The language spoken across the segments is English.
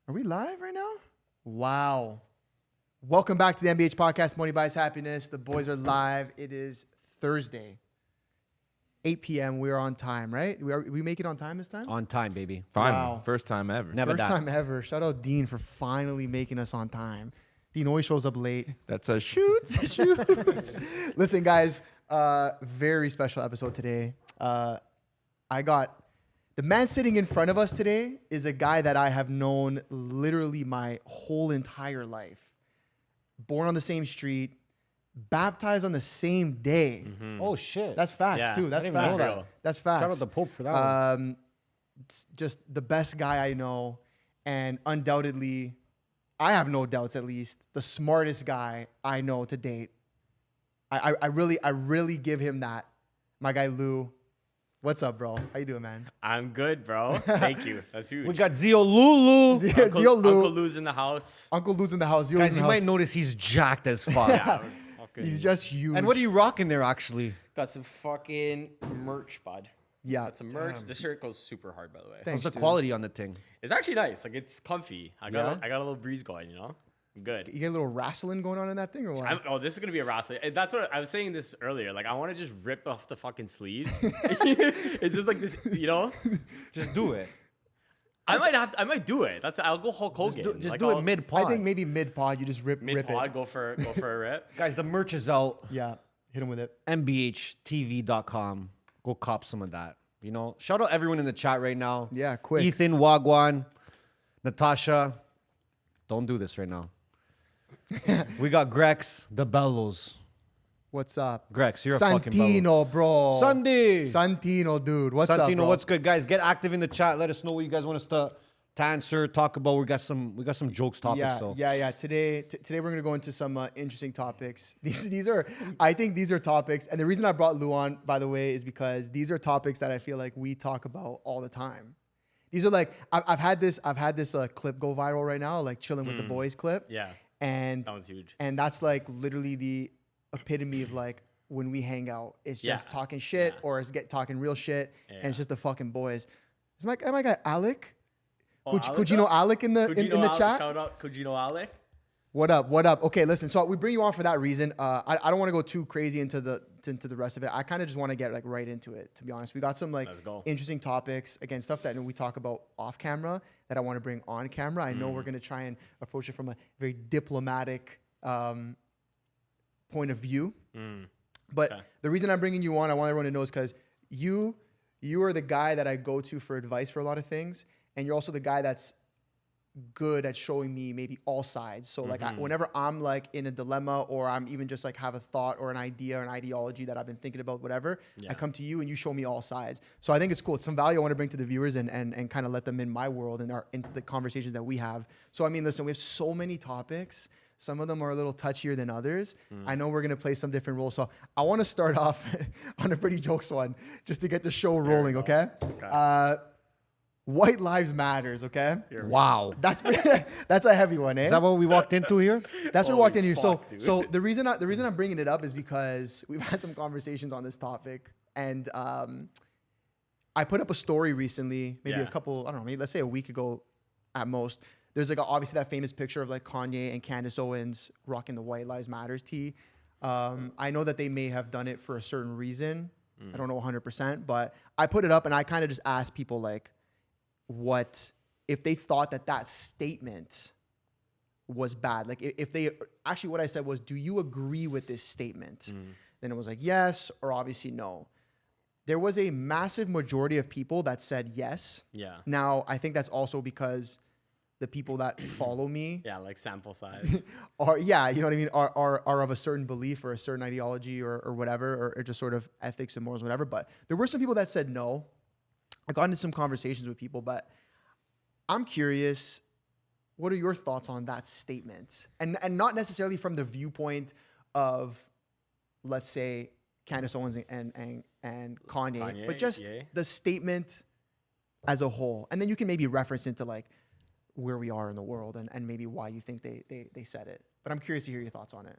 Are we live right now? Wow. Welcome back to the MBH Podcast, Money Buys Happiness. The boys are live. It is Thursday, 8 p.m. We're on time, right? We make it on time this time? On time, baby. Finally. Wow. First time ever. Never First that. time ever. Shout out Dean for finally making us on time. Dean always shows up late. That's a shoot. Shoots. Listen, guys, very special episode today. The man sitting in front of us today is a guy that I have known literally my whole entire life. Born on the same street, baptized on the same day. Oh, shit. That's facts, Yeah, too. That's I didn't even know facts. that. That's facts. Shout out the Pope for that one. Just the best guy I know, and undoubtedly, I have no doubts at least, the smartest guy I know to date. I really give him that. My guy Lou. What's up, bro? How you doing, man? I'm good, bro. Thank you. That's huge. We got Zio Lulu. Zio Lou. Uncle Lou's in the house. Uncle Lou's in the house. Zio's Guys, in you the might house. notice he's jacked as fuck. Yeah, fucking- He's just huge. And what are you rocking there, actually? Got some fucking merch, bud. Yeah. Got some merch. This shirt goes super hard, by the way. Thanks, What's the dude. quality on the thing? It's actually nice. Like it's comfy. I got Yeah? a little breeze going. You know, I'm good. You get a little wrestling going on in that thing or what? Oh, this is gonna be a wrestling. That's what I was saying this earlier. Like I want to just rip off the fucking sleeves. It's just like this, you know. Just do it. I might do it. I'll go Hulk Hogan. Just do it mid-pod. I think maybe mid-pod, you just rip mid it. pod. Go for a rip. Guys, the merch is out. Yeah. Hit him with it. MBHTV.com. Go cop some of that. You know, shout out everyone in the chat right now. Yeah, quick. Ethan, Wagwan, Natasha. Don't do this right now. We got Grex, the Bellows. What's up? Grex, you're a fucking bellows. Santino, bro. Sunday. Santino, dude. What's up, Santino, bro? what's good, guys? Get active in the chat. Let us know what you guys want us to answer, talk about. We got some jokes topics. Yeah, so yeah. Today we're gonna go into some interesting topics. I think these are topics, and the reason I brought Lou on, by the way, is because these are topics that I feel like we talk about all the time. These are like I've had this clip go viral right now, like chilling with the boys clip. Yeah, and that one's huge. And that's like literally the epitome of like when we hang out, it's just Yeah. talking shit or it's talking real shit, and it's Yeah. just the fucking boys. Is my guy Alec? Oh, Could you know Alec in the in the chat? Shout out, could you know Alec? What up? What up? Okay, listen. So we bring you on for that reason. I don't want to go too crazy into the rest of it. I kind of just want to get like right into it. To be honest, we got some like Let's go. interesting topics. Again, stuff that we talk about off camera that I want to bring on camera. I know we're gonna try and approach it from a very diplomatic point of view. But Okay. the reason I'm bringing you on, I want everyone to know, is because you are the guy that I go to for advice for a lot of things, and you're also the guy that's good at showing me maybe all sides. So like whenever I'm like in a dilemma, or I'm even just like have a thought or an idea or an ideology that I've been thinking about, whatever, I come to you and you show me all sides. So I think it's cool. It's some value I want to bring to the viewers and kind of let them in my world and into the conversations that we have. So I mean, listen, we have so many topics. Some of them are a little touchier than others. I know we're going to play some different roles. So I want to start off on a pretty jokes one just to get the show rolling, okay? White Lives Matters, okay? wow. That's a heavy one, eh? Is that what we walked into here? That's what we walked in here. fuck, dude. So the reason I'm bringing it up is because we've had some conversations on this topic, and I put up a story recently, maybe Yeah. I don't know, maybe let's say a week ago at most. There's like obviously that famous picture of like Kanye and Candace Owens rocking the White Lives Matters tee. I know that they may have done it for a certain reason. I don't know 100%, but I put it up and I kind of just asked people like, what if they thought that statement was bad? Like if they actually, what I said was, do you agree with this statement? Then it was like yes or obviously no. There was a massive majority of people that said yes. Yeah. Now I think that's also because the people that follow me Yeah, like sample size. are, yeah, you know what I mean, are of a certain belief or a certain ideology or whatever, or just sort of ethics and morals, whatever. But there were some people that said no. I got into some conversations with people, but I'm curious, what are your thoughts on that statement? And not necessarily from the viewpoint of, let's say, Candace Owens and Kanye, but just the statement as a whole. And then you can maybe reference into like where we are in the world and maybe why you think they said it. But I'm curious to hear your thoughts on it.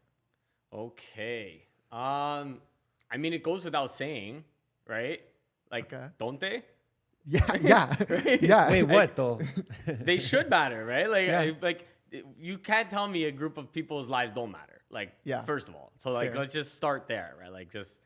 Okay. I mean, it goes without saying, right? Like, Okay. don't they? Yeah. Yeah. Wait, what though? They should matter, right? Like, Yeah. you can't tell me a group of people's lives don't matter. Like, Yeah. first of all, so like, Fair. let's just start there, right? Like, just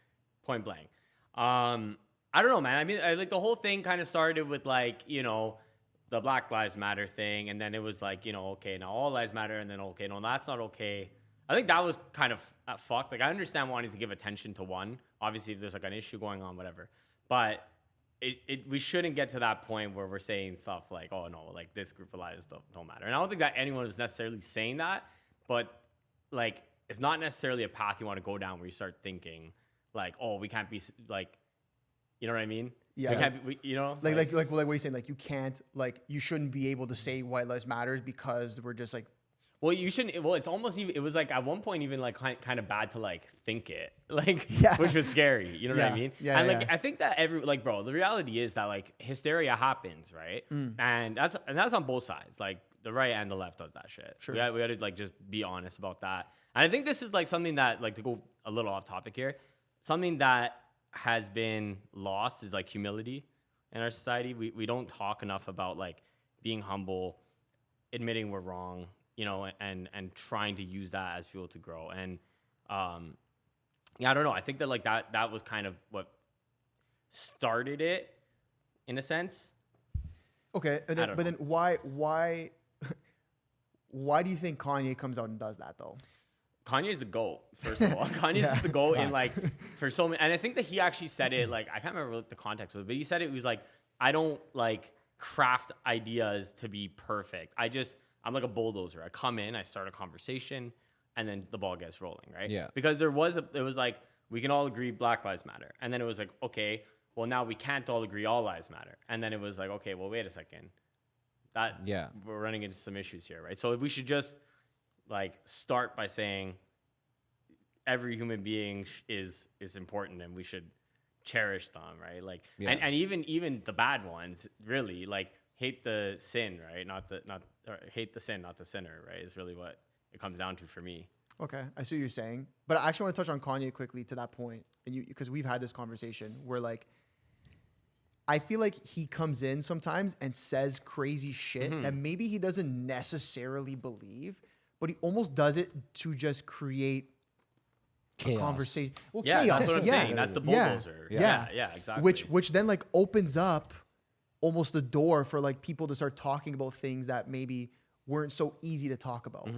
point blank. I don't know, man. I mean, like the whole thing kind of started with like, the Black Lives Matter thing, and then it was like, okay, now all lives matter, and then okay, no, that's not okay. I think that was kind of fucked. Like, I understand wanting to give attention to one, obviously, if there's like an issue going on, whatever, but we shouldn't get to that point where we're saying stuff like, oh no, like this group of lives don't matter. And I don't think that anyone is necessarily saying that, but like, it's not necessarily a path you want to go down where you start thinking like, oh, we can't be like, you know what I mean? Yeah. We can't be, Like what are you saying? Like you can't, like you shouldn't be able to say white lives matters because we're just like, well, you shouldn't. Well, it's almost even. It was like at one point even like kind of bad to like think it, like, Yeah. which was scary. You know what I Yeah. mean? Yeah, And like yeah. I think that bro, the reality is that like hysteria happens, right? And that's on both sides. Like the right and the left does that shit. Sure. We got to like just be honest about that. And I think this is like something that, like, to go a little off topic here, something that has been lost is like humility in our society. We don't talk enough about like being humble, admitting we're wrong, and trying to use that as fuel to grow. And yeah, I don't know. I think that like that was kind of what started it in a sense. okay. And I then, don't but know. then why do you think Kanye comes out and does that though? Kanye's the GOAT, first of all. Kanye's Yeah, just the GOAT in like for so many, and I think that he actually said it like, I can't remember what the context was, but he said it was like, I don't like craft ideas to be perfect. I'm like a bulldozer. I come in, I start a conversation, and then the ball gets rolling, right? Yeah. Because it was like, we can all agree Black Lives Matter. And then it was like, okay, well now we can't all agree all lives matter. And then it was like, okay, well wait a second. We're running into some issues here, right? So we should just like start by saying every human being is important and we should cherish them, right? Like, Yeah. and even the bad ones, really, like hate the sin, right? Or hate the sin, not the sinner, right? Is really what it comes down to for me. Okay, I see what you're saying, but I actually want to touch on Kanye quickly to that point, and because we've had this conversation where like, I feel like he comes in sometimes and says crazy shit that maybe he doesn't necessarily believe, but he almost does it to just create a conversation. Well, Yeah, chaos. that's what I'm saying. That's the bulldozer. Yeah. Yeah, exactly. Which then like opens up almost the door for like people to start talking about things that maybe weren't so easy to talk about.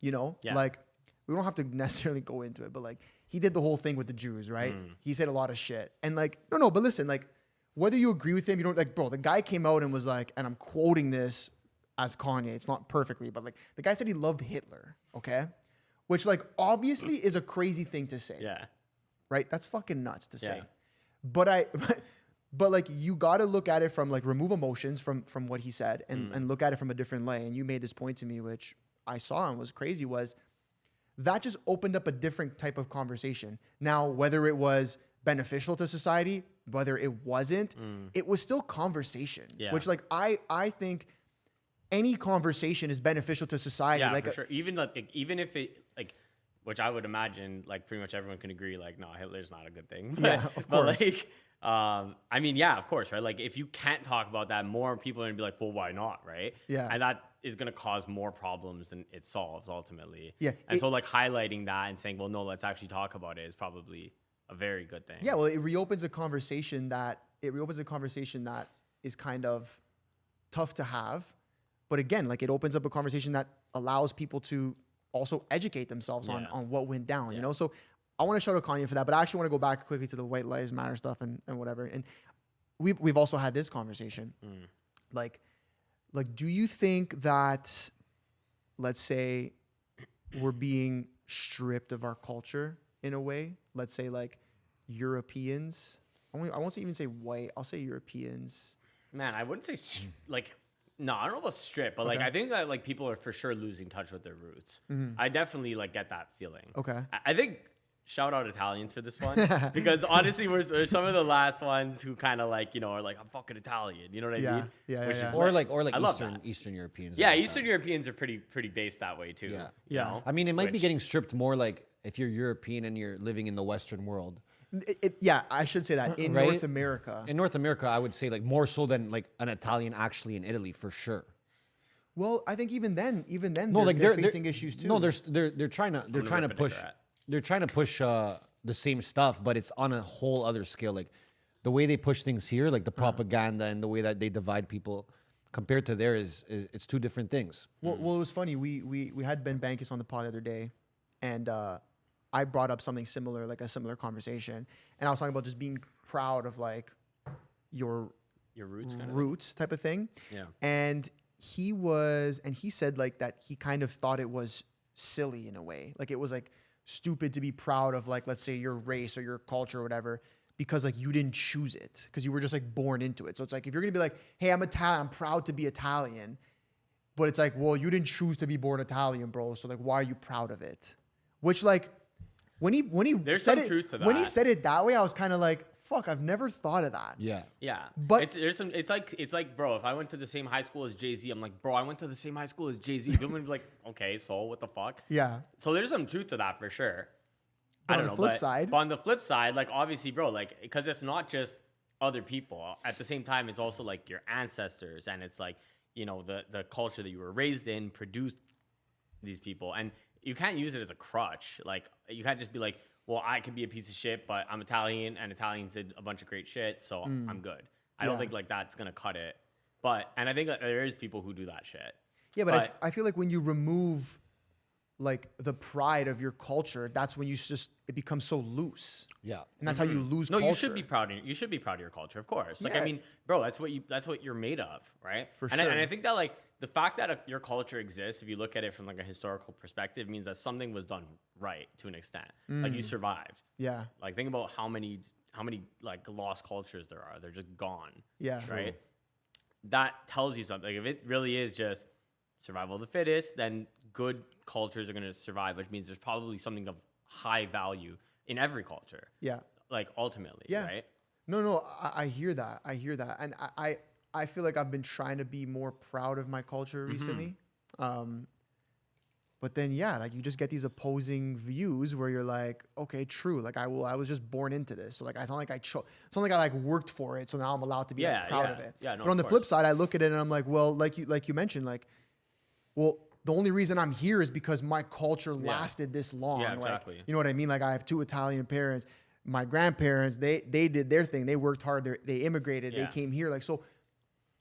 Yeah. Like we don't have to necessarily go into it, but like he did the whole thing with the Jews, right? He said a lot of shit. And like, no, but listen, like whether you agree with him, you don't like, bro, the guy came out and was like, and I'm quoting this as Kanye, it's not perfectly, but like the guy said he loved Hitler, okay? Which like obviously is a crazy thing to say. Yeah. Right? That's fucking nuts to say. Yeah. But like you got to look at it from like remove emotions from what he said and look at it from a different light. And you made this point to me, which I saw and was crazy, was that just opened up a different type of conversation. Now, whether it was beneficial to society, whether it wasn't, it was still conversation. Yeah. Which like I think any conversation is beneficial to society. Yeah, like for sure. Even if it like, which I would imagine like pretty much everyone can agree, like, no, Hitler's not a good thing. But, Yeah, of course. But like, I mean, yeah, of course, right? Like if you can't talk about that, more people are gonna be like, well, why not, right? Yeah. And that is gonna cause more problems than it solves ultimately. Yeah, And so like highlighting that and saying, well, no, let's actually talk about it is probably a very good thing. Yeah, well, it reopens a conversation that is kind of tough to have. But again, like it opens up a conversation that allows people to also educate themselves on what went down, you know? So I want to shout out Kanye for that, but I actually want to go back quickly to the White Lives Matter stuff and whatever. And we've also had this conversation. Like, do you think that, let's say, we're being stripped of our culture in a way? Let's say like Europeans. I won't even say white. I'll say Europeans. Man, I wouldn't say like, no, I don't know about strip, but like I think that like people are for sure losing touch with their roots. I definitely like get that feeling. Okay. I think shout out Italians for this one because honestly we're some of the last ones who kind of like, are like, I'm fucking Italian. You know what I mean? Yeah, Which yeah. is Or lit. like I love Eastern that. Eastern Europeans. Yeah, like Eastern Europeans are pretty based that way too. Yeah. you Yeah. know? I mean, it might be Which- getting stripped more like if you're European and you're living in the Western world. Yeah, I should say that in Right? North America. In North America, I would say like more so than like an Italian actually in Italy for sure. Well, I think even then, No, like they're facing issues too. No, they're trying to rip a push dicker at. they're trying to push the same stuff, but it's on a whole other scale. Like the way they push things here, like the propaganda and the way that they divide people, compared to there is it's two different things. Well, it was funny. We had Ben Bankis on the pod the other day, and I brought up something similar, like a similar conversation, and I was talking about just being proud of like your roots, kind of. roots type of thing. Yeah. And he said like that he kind of thought it was silly in a way, like it was like stupid to be proud of like, let's say, your race or your culture or whatever, because like you didn't choose it, because you were just like born into it. So it's like if you're gonna be like, hey, I'm Italian, I'm proud to be Italian, but it's like, well, you didn't choose to be born Italian, bro, so like why are you proud of it? Which like when he There's said some it, truth to when he that. said it that way, I was kind of like, fuck, I've never thought of that. Yeah. Yeah, But- it's like, bro, if I went to the same high school as Jay-Z, I'm like, bro, I went to the same high school as Jay-Z. People would be like, okay, so what the fuck? Yeah. So there's some truth to that for sure. But I on don't the know, flip but, side- but on the flip side, like obviously, bro, like because it's not just other people. At the same time, it's also like your ancestors, and it's like, you know, the culture that you were raised in produced these people, and you can't use it as a crutch. Like you can't just be like, well, I could be a piece of shit, but I'm Italian, and Italians did a bunch of great shit, so I'm good. I don't Yeah. think like that's gonna cut it. But and I think that there is people who do that shit. Yeah, but I feel like when you remove like the pride of your culture, that's when it becomes so loose, Yeah. and that's how you lose. No, culture. you should be proud. You should be proud of your culture, of course. Like Yeah. I mean, bro, that's what you're made of, right? For and sure. And I think that like the fact that your culture exists, if you look at it from like a historical perspective, means that something was done right to an extent. Like you survived. Yeah, Like think about how many like lost cultures there are. They're just gone. yeah, Right. That tells you something. Like, if it really is just survival of the fittest, then good cultures are going to survive, which means there's probably something of high value in every culture. Yeah. Like ultimately, Yeah. right? No, I hear that. I hear that, and I feel like I've been trying to be more proud of my culture recently. But then, yeah, like you just get these opposing views where you're like, okay, true. Like I was just born into this. So like, it's not like it's not like I like worked for it. So now I'm allowed to be like, proud of it. Yeah, no, but on of the flip course. side, I look at it and I'm like, well, like you mentioned, like, well, the only reason I'm here is because my culture lasted this long. Yeah, Like, exactly. you know what I mean? Like I have two Italian parents. My grandparents, they did their thing. They worked hard. They immigrated. Yeah. They came here. Like, so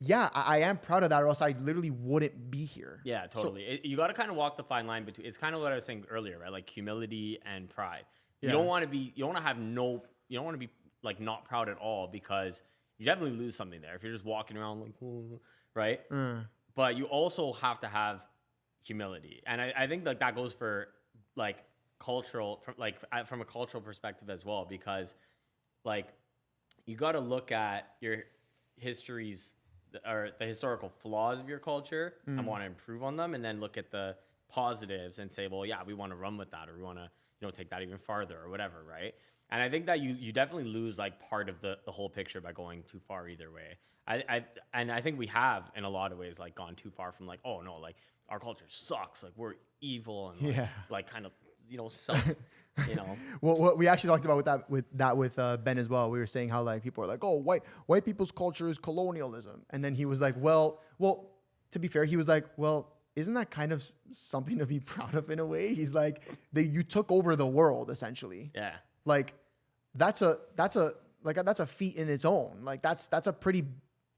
yeah, I am proud of that, or else I literally wouldn't be here. Yeah, totally. You got to kind of walk the fine line between. It's kind of what I was saying earlier, right? Like humility and pride. You Yeah. don't want to be. You don't want to have no. You don't want to be like not proud at all, because you definitely lose something there if you're just walking around like, right? But you also have to have humility, and I think like that goes for like cultural, from a cultural perspective as well, because like you got to look at your histories or the historical flaws of your culture and want to improve on them, and then look at the positives and say, well, yeah, we want to run with that, or we want to, you know, take that even farther or whatever, right? And I think that you definitely lose like part of the whole picture by going too far either way. I think we have in a lot of ways like gone too far from like, oh no, like our culture sucks, like we're evil and like, Yeah. like kind of, you know, self, you know. Well, what we actually talked about with Ben as well. We were saying how like people are like, oh, white people's culture is colonialism, and then he was like, well, to be fair, he was like, well, isn't that kind of something to be proud of in a way? He's like, you took over the world essentially. Yeah. Like that's a feat in its own. Like that's a pretty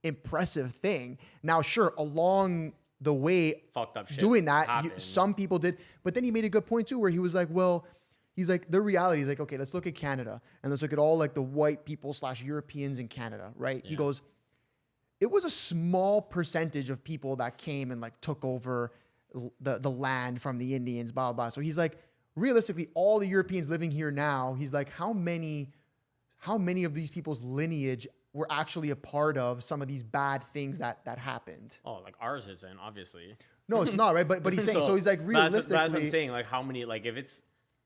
impressive thing. Now, sure, along the way, Fucked up shit doing that, happened. some people did, but then he made a good point too, where he was like, well, he's like, the reality is like, okay, let's look at Canada and let's look at all like the white people / Europeans in Canada, right? He goes, it was a small percentage of people that came and like took over the land from the Indians, blah, blah, blah. So he's like, realistically, all the Europeans living here now, he's like, how many of these people's lineage were actually a part of some of these bad things that happened? Oh, like ours isn't, obviously. No, it's not, right? But he's saying, so he's like, realistically. That's what I'm saying. Like how many, like if it's,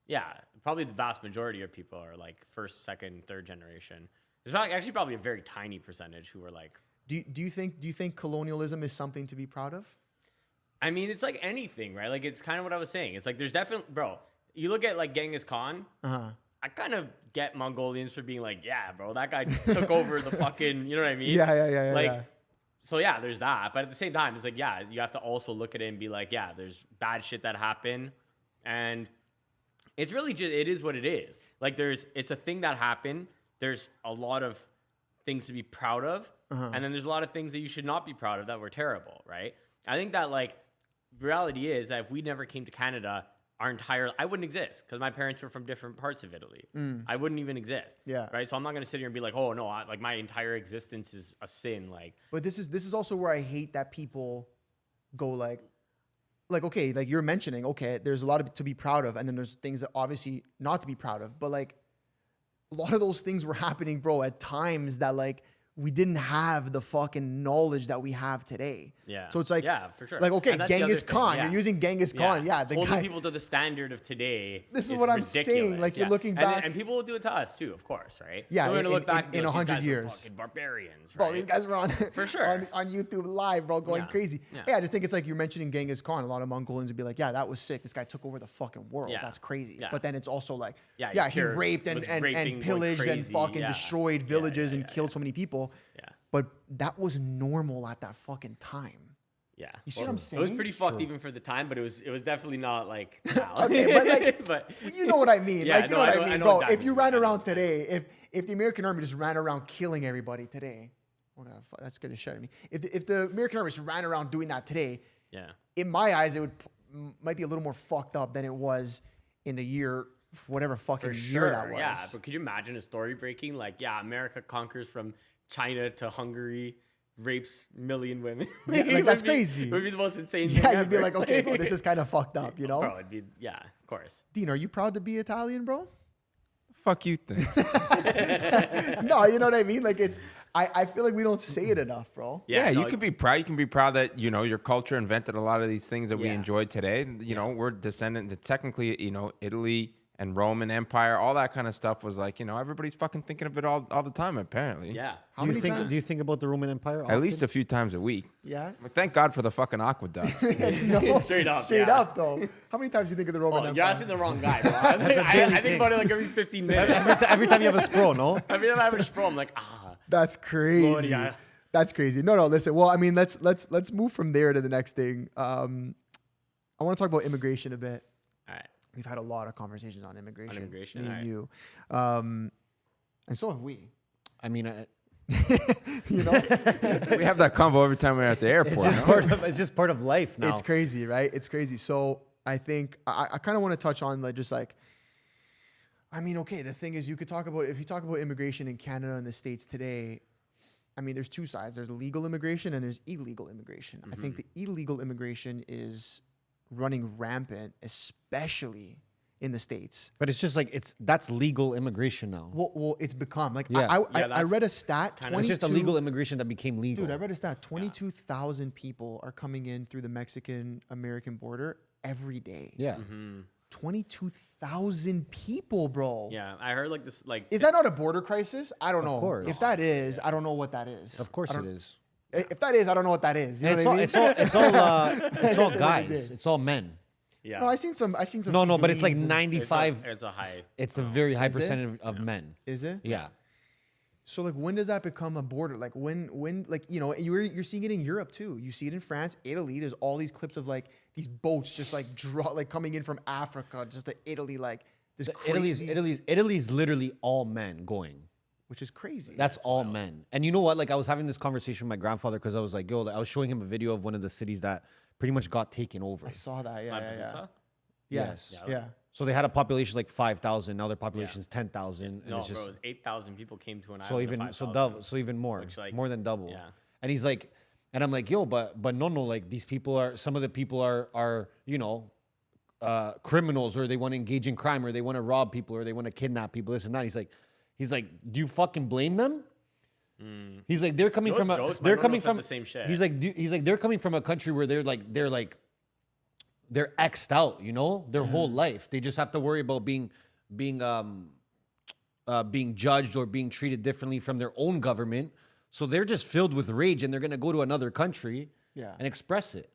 yeah, probably the vast majority of people are like first, second, third generation. There's actually probably a very tiny percentage who are like. Do you think colonialism is something to be proud of? I mean, it's like anything, right? Like it's kind of what I was saying. It's like there's definitely, bro. You look at like Genghis Khan. I kind of get Mongolians for being like, yeah, bro, that guy took over the fucking, you know what I mean? Yeah. Like, yeah. so yeah, there's that. But at the same time, it's like, yeah, you have to also look at it and be like, yeah, there's bad shit that happened. And it's really just, it is what it is. Like it's a thing that happened. There's a lot of things to be proud of. And then there's a lot of things that you should not be proud of that were terrible, right? I think that like, reality is that if we never came to Canada, I wouldn't exist because my parents were from different parts of Italy. I wouldn't even exist. Yeah. Right. So I'm not going to sit here and be like, oh no, like my entire existence is a sin. Like, But this is also where I hate that people go like okay, like you're mentioning, okay, there's a lot to be proud of, and then there's things that obviously not to be proud of. But like a lot of those things were happening, bro, at times that like we didn't have the fucking knowledge that we have today. yeah. So it's like, yeah, for sure. Like, okay, And that's the Genghis other thing, Khan. yeah. You're using Genghis Khan. Yeah, the holding guy. people to the standard of today. This is what I'm ridiculous. saying, like, you're looking back- and people will do it to us too, of course, right? Yeah, we're gonna in- look back in and be like, 100 these guys were years. fucking barbarians, Bro, right? these guys were on For sure. on YouTube live, bro, going Yeah. crazy. Yeah. Yeah, I just think it's like you're mentioning Genghis Khan. A lot of Mongolians would be like, yeah, that was sick. This guy took over the fucking world. Yeah. That's crazy. Yeah. But then it's also like, Yeah, yeah, he he cured- raped and was raping, going pillaged and crazy. fucking Yeah. destroyed Yeah, villages yeah, and yeah, killed yeah. so many people. Yeah. But that was normal at that fucking time. Yeah. You see what I'm It was saying? pretty fucked even for the time, but it was definitely not like now. Okay, but like, but you know what I mean. Yeah, like, you no, know what I I mean, know bro. exactly If you what you ran mean. around today, if the American army just ran around killing everybody today, oh God, that scared the shit out of me. If the American army just ran around doing that today, yeah. in my eyes, it might be a little more fucked up than it was in the year, whatever fucking For year that sure, was. yeah. But could you imagine a story breaking? Like, yeah, America conquers from China to Hungary, rapes million women. Yeah, like, that's crazy. It would be the most insane thing Yeah, you'd be ever. like, okay, bro, this is kind of fucked up, you know? Bro, it'd be, yeah, of course. Dean, are you proud to be Italian, bro? Fuck you think. No, you know what I mean? Like, I feel like we don't say it enough, bro. Yeah, no, you can be proud. You can be proud that, you know, your culture invented a lot of these things that we Yeah. enjoy today. You know, we're descendant, technically, you know, Italy and Roman Empire, all that kind of stuff was like, you know, everybody's fucking thinking of it all the time, apparently. Yeah. How Do many you think? times? Do you think about the Roman Empire? At least a few times a week. Yeah? But thank God for the fucking aqueducts. No, Straight up, Straight yeah. up, though. How many times do you think of the Roman Oh, Empire? you're asking the wrong guy, bro. I think about it like every 15 minutes. every time you have a scroll, no? Every time I have a sprawl, I'm like, That's crazy. Gloria. That's crazy. No, listen. Well, I mean, let's move from there to the next thing. I want to talk about immigration a bit. all right. We've had a lot of conversations on immigration. immigration, Me and alright. you. And so have we. I mean, You know? We have that convo every time we're at the airport. it's just part of life now. It's crazy, right? It's crazy. So I think I kind of want to touch on I mean, okay, the thing is if you talk about immigration in Canada and the States today, I mean, there's two sides. There's legal immigration and there's illegal immigration. I think the illegal immigration is running rampant, especially in the States. But it's just like that's legal immigration now. Well, it's become like Yeah. I that's read a stat. kinda- It's just 22 illegal immigration that became legal. Dude, I read a stat. 22,000 people are coming in through the Mexican-American border every day. Yeah. 22,000 people, bro. Yeah. I heard like this, like, Is that not a border crisis? I don't know. course. If that is, I don't know what that is. Of course I it don't- is. If that is, I don't know what that is. You know It's what all, I mean? it's all End of the guys. day. It's all men. yeah. No, I seen some. No, but it's like Fijians and- 95. It's a high. It's a very high Is it? percentage of men. Is it? Yeah. So like, when does that become a border? Like when like, you know, you're seeing it in Europe too. You see it in France, Italy. There's all these clips of like these boats just like coming in from Africa just to Italy, like this crazy, Italy's literally all men going. which is crazy. That's all men. And you know what? Like I was having this conversation with my grandfather because I was like, yo, I was showing him a video of one of the cities that pretty much got taken over. I saw that. Yeah, yeah, yeah. Lampedusa? Yes. Yeah. So they had a population like 5,000. Now their population's 10,000. And No, it's just bro, it was 8,000 people came to an so island. even of so 5,000. double, so even more, Which, like, more than double. yeah. And he's like, and I'm like, yo, but no, like these people are, some of the people are you know, criminals, or they want to engage in crime, or they want to rob people, or they want to kidnap people, this and that. He's like, do you fucking blame them? He's like, they're coming You know from what's a, jokes? My they're grandma coming said from the same shit. He's like, they're coming from a country where they're X'd out, you know, their whole life. They just have to worry about being judged or being treated differently from their own government. So they're just filled with rage, and they're gonna go to another country Yeah. and express it.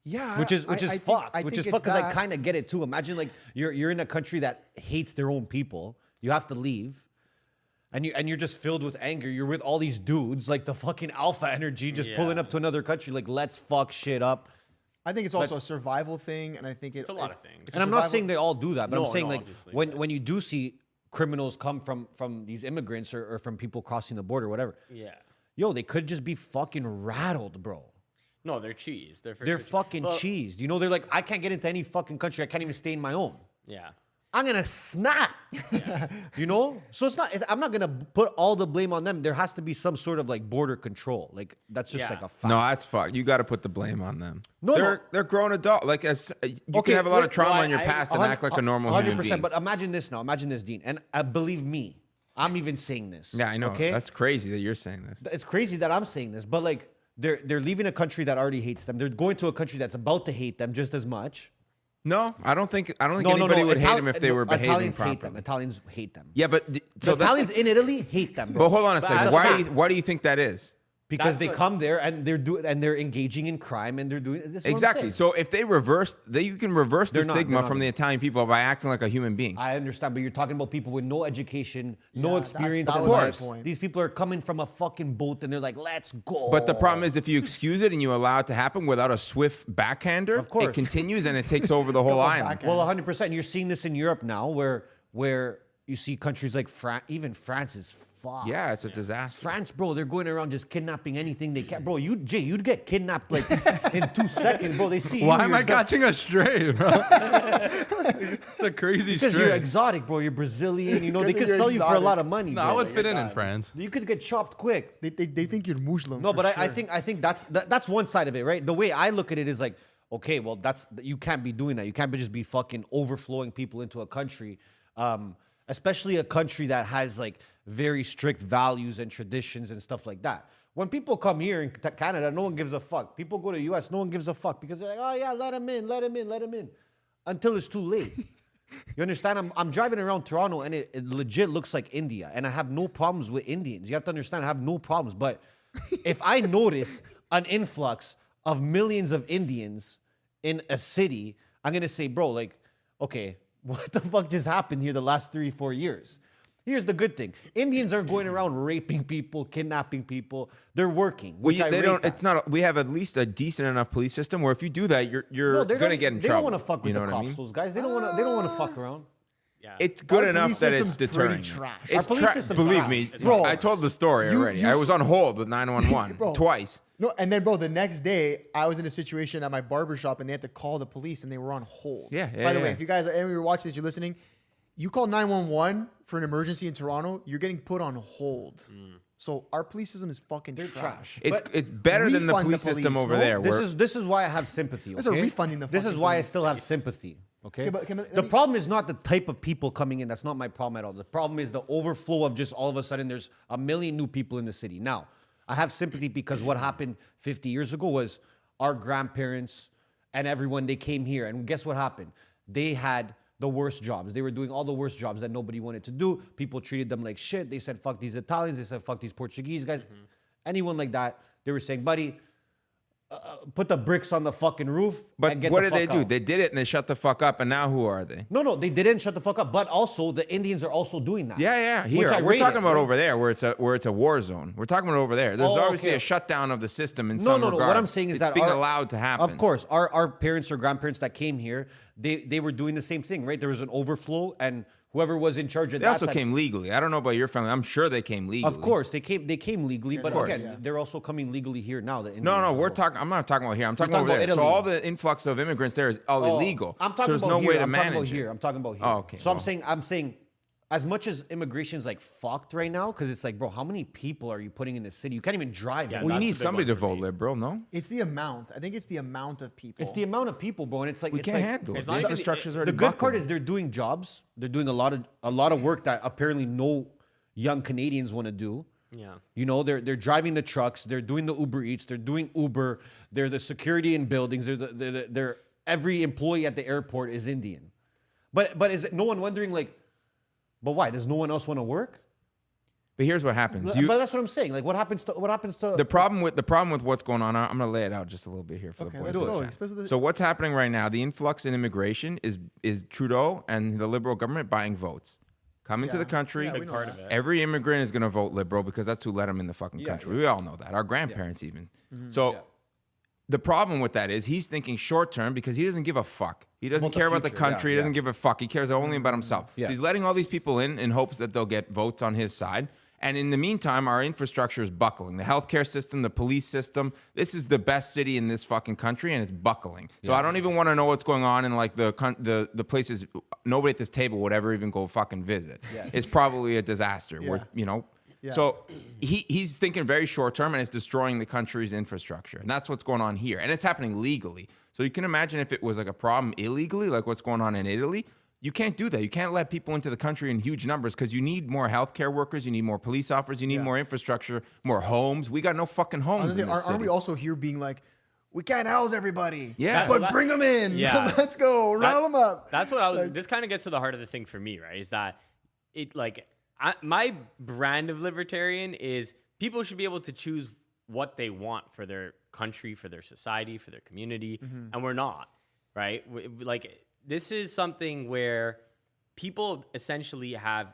Yeah, which is I fucked. think Which is it's fucked because I that. kind of get it too. Imagine like you're in a country that hates their own people. You have to leave. And you're just filled with anger. You're with all these dudes, like the fucking alpha energy, just pulling up to another country, like let's fuck shit up. I think it's also a survival thing, and I think It's a lot of things. it's And a I'm not survival- saying they all do that, but No, I'm saying no, like obviously, when you do see criminals come from these immigrants or from people crossing the border, whatever, Yeah. yo, they could just be fucking rattled, bro. No, they're cheese. They're They're fucking Well, cheesed. You know, they're like, I can't get into any fucking country. I can't even stay in my own. Yeah. I'm gonna snap. You know? So I'm not gonna put all the blame on them. There has to be some sort of like border control. Like that's just Yeah. like a fact. No, that's fucked. You got to put the blame on them. No, they're no. they're grown adult. Like as you Okay, can have a lot of wait, trauma no, in your I- past and act like a normal human being. But imagine this now. Imagine this, Dean. And believe me, I'm even saying this. Yeah, I know. Okay? That's crazy that you're saying this. It's crazy that I'm saying this, but like they're leaving a country that already hates them. They're going to a country that's about to hate them just as much. No, I don't think anybody would hate them if they were behaving Italians properly. hate them. Italians hate them. Yeah, but So the Italians in Italy hate them, bro. But hold on a But second. as a Why do you think that is? Because That's they what- come there and they're engaging in crime and they're doing this. Is what I'm Exactly. saying. So if you can reverse the They're not- stigma they're not from the gonna. Italian people by acting like a human being. I understand, but you're talking about people with no education, no Yeah, experience. that in was my life. point. These people are coming from a fucking boat and they're like, let's go. But the problem is, if you excuse it and you allow it to happen without a swift backhander, Of course. it continues and it takes over the whole island. backhand. Well, 100%. You're seeing this in Europe now where you see countries like even France is fucked. Yeah, it's a disaster. France, bro, they're going around just kidnapping anything they can. Bro, you'd get kidnapped like in 2 seconds, bro. They see you. Why am you're I done. catching a stray, bro? The crazy Because stray. you're exotic, bro. You're Brazilian. You know, they because could you're sell you for a exotic. lot of money. No, bro. I would fit in done. France. You could get chopped quick. They think you're Muslim. No, for but I sure. think that's one side of it, right? The way I look at it is like, okay, well, you can't be doing that. You can't just be fucking overflowing people into a country, especially a country that has like very strict values and traditions and stuff like that. When people come here in Canada, no one gives a fuck. People go to the US, no one gives a fuck because they're like, oh yeah, let them in, let them in, let them in, until it's too late. You understand? I'm driving around Toronto and it legit looks like India, and I have no problems with Indians. You have to understand, I have no problems. But if I notice an influx of millions of Indians in a city, I'm gonna say, bro, like, okay, what the fuck just happened here the last 3-4 years? Here's the good thing: Indians aren't going around raping people, kidnapping people. They're working. Well, Which I they rate don't. that. It's not. We have at least a decent enough police system where if you do that, you're they gonna don't- get in They trouble. don't want to fuck with you know the what cops. I mean? Those guys. They don't want to. They don't want to fuck around. Yeah. It's good Our enough police that it's system's pretty deterring. trash. It's Our police system's believe trash. me, Bro, I told the story you- already. you- I was on hold with 911 Bro. twice. No, and then, bro, the next day, I was in a situation at my barber shop, and they had to call the police, and they were on hold. Yeah, yeah, By the yeah. way, if you guys, and you're watching this, you're listening, you call 911 for an emergency in Toronto, you're getting put on hold. So our police system is fucking trash. It's better than the refund the police system police, over no? there. where- This is why I have sympathy. Those are okay? refunding the This is fucking why I police. still have sympathy. Okay. Okay, but let The me- problem is not the type of people coming in. That's not my problem at all. The problem is the overflow of just all of a sudden there's a million new people in the city. Now, I have sympathy because what happened 50 years ago was our grandparents and everyone, they came here, and guess what happened? They had the worst jobs. They were doing all the worst jobs that nobody wanted to do. People treated them like shit. They said, fuck these Italians. They said, fuck these Portuguese guys. Anyone like that, they were saying, buddy, put the bricks on the fucking roof but and get what the did they fuck do? out. They did it and they shut the fuck up. And now who are they? No, they didn't shut the fuck up. But also, the Indians are also doing that. Yeah. Which Here I we're rate talking it, about right? over there where it's a war zone. We're talking about over there. There's Oh, obviously okay. a shutdown of the system in No, some no. regard. What I'm saying is it's that being our- allowed to happen. Of course, our parents or grandparents that came here, they were doing the same thing, right? There was an overflow, and whoever was in charge of They that also time- came legally. I don't know about your family. I'm sure they came legally. Of course, they came legally, but course. again, they're also coming legally here now. The No, Indians no, are. we're talking. I'm not talking about here. I'm talking talking over there. about So Italy. all the influx of immigrants there is all Oh, illegal. I'm so talking there's about no here. way to I'm talking about manage here. it. I'm talking about here. Oh, okay, So well. I'm saying, as much as immigration's like fucked right now, because it's like, bro, how many people are you putting in the city? You can't even drive. Yeah, anymore. Well, you That's need the big somebody one to for vote me. liberal, no? It's the amount. I think it's the amount of people. It's the amount of people, bro, and it's like We it's can't like, handle it. It's The not even- infrastructure's already The good part buckled. is they're doing jobs. They're doing a lot of work that apparently no young Canadians want to do. Yeah. You know, they're driving the trucks. They're doing the Uber Eats. They're doing Uber. They're the security in buildings. They're every employee at the airport is Indian. But is it no one wondering like, but why does no one else want to work? But here's what happens. But that's what I'm saying. Like, what happens to The problem with what's going on, I'm gonna lay it out just a little bit here for the boys. let's go. Especially So what's happening right now? The influx in immigration is Trudeau and the Liberal government buying votes, coming to the country. we know part that. of it. Every immigrant is gonna vote Liberal because that's who let them in the fucking country. We all know that. Our grandparents even. So. The problem with that is he's thinking short term because he doesn't give a fuck. He doesn't care about the country. He doesn't give a fuck. He cares only about himself. Yeah. So he's letting all these people in hopes that they'll get votes on his side. And in the meantime, our infrastructure is buckling. The healthcare system, the police system. This is the best city in this fucking country, and it's buckling. So I don't even want to know what's going on in like the places nobody at this table would ever even go fucking visit. It's probably a disaster. Where, you know. So he's thinking very short term, and it's destroying the country's infrastructure, and that's what's going on here, and it's happening legally. So you can imagine if it was like a problem illegally, like what's going on in Italy. You can't do that. You can't let people into the country in huge numbers because you need more healthcare workers, you need more police officers, you need more infrastructure, more homes. We got no fucking homes. In this Aren't we city. also here being like, we can't house everybody? Yeah. but bring them in. Yeah. Let's go. Rile them up. That's what I was. This kind of gets to the heart of the thing for me, right? Is that it like my brand of libertarian is people should be able to choose what they want for their country, for their society, for their community, and we're not, right? Like this is something where people essentially have.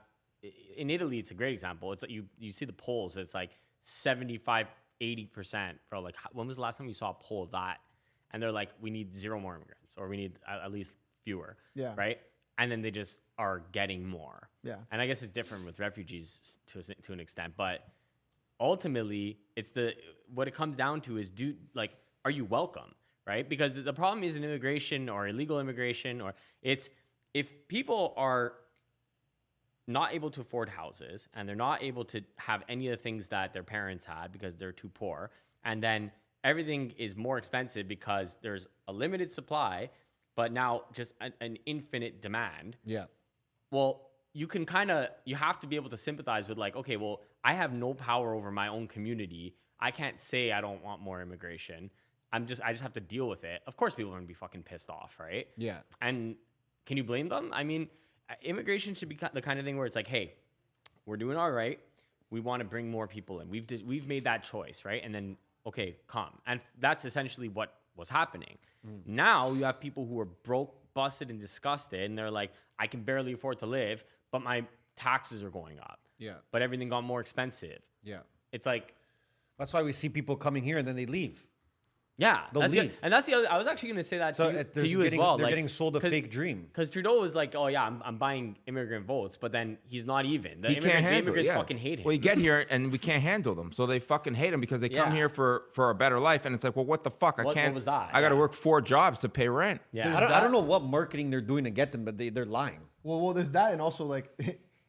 In Italy, it's a great example. It's like you see the polls. It's like 75, 80%. Bro, like when was the last time you saw a poll of that? And they're like, we need 0 more immigrants, or we need at least fewer. Yeah. Right. And then they just are getting more. Yeah. And I guess it's different with refugees to an extent, but ultimately, it's what it comes down to is are you welcome, right? Because the problem isn't immigration or illegal immigration, or it's if people are not able to afford houses and they're not able to have any of the things that their parents had because they're too poor, and then everything is more expensive because there's a limited supply, but now just an infinite demand. Yeah. Well, you have to be able to sympathize with like, okay, well, I have no power over my own community. I can't say I don't want more immigration. I just have to deal with it. Of course, people are gonna be fucking pissed off, right? Yeah. And can you blame them? I mean, immigration should be the kind of thing where it's like, hey, we're doing all right. We want to bring more people in. We've made that choice, right? And then, okay, come. And that's essentially what was happening. Now you have people who are broke, busted, and disgusted, and they're like, I can barely afford to live, but my taxes are going up. Yeah. But everything got more expensive. Yeah. It's like, That's why we see people coming here and then they leave. yeah. They'll leave. And that's the other, I was actually going to say that So to you as well. They're like, getting sold a fake dream. Because Trudeau was like, oh yeah, I'm buying immigrant votes, but then he's not even. He can't handle it. immigrants Yeah. fucking hate him. Well, you get here and we can't handle them, so they fucking hate him because they come here for a better life, and it's like, well, what the fuck? What was that? I got to Yeah. work 4 jobs to pay rent. Yeah. I don't know what marketing they're doing to get them, but they're lying. Well, there's that, and also like,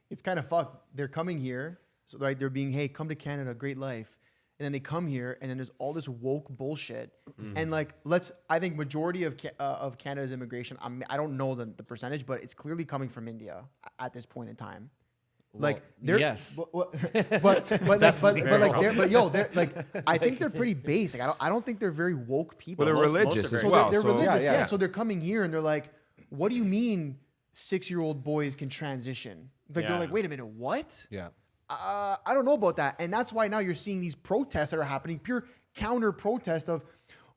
it's kind of fucked. They're coming here, so right? They're being, hey, come to Canada, great life, and then they come here, and then there's all this woke bullshit, and like, I think majority of Canada's immigration, I don't know the percentage, but it's clearly coming from India at this point in time. Like, they're yes. they're like, I think they're pretty basic. I don't think they're very woke people. Well, they're Most religious are as very- well. They're so- religious, yeah. So they're coming here and they're like, what do you mean 6-year-old boys can transition? Like, they're Yeah. like, wait a minute, what? Yeah. I don't know about that. And that's why now you're seeing these protests that are happening, pure counter protest of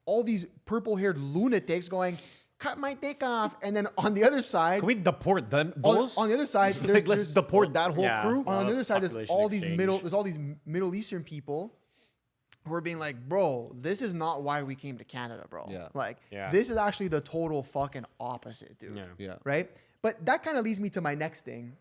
all these purple-haired lunatics going, cut my dick off. And then on the other side, Can we deport them? on, Those? on the other side, Like, let's deport that whole Yeah. crew? on the other side, Population exchange. there's all these Middle Eastern people who are being like, bro, this is not why we came to Canada, bro. Yeah. Like, Yeah. this is actually the total fucking opposite, dude. Yeah. Yeah. Right? But that kind of leads me to my next thing.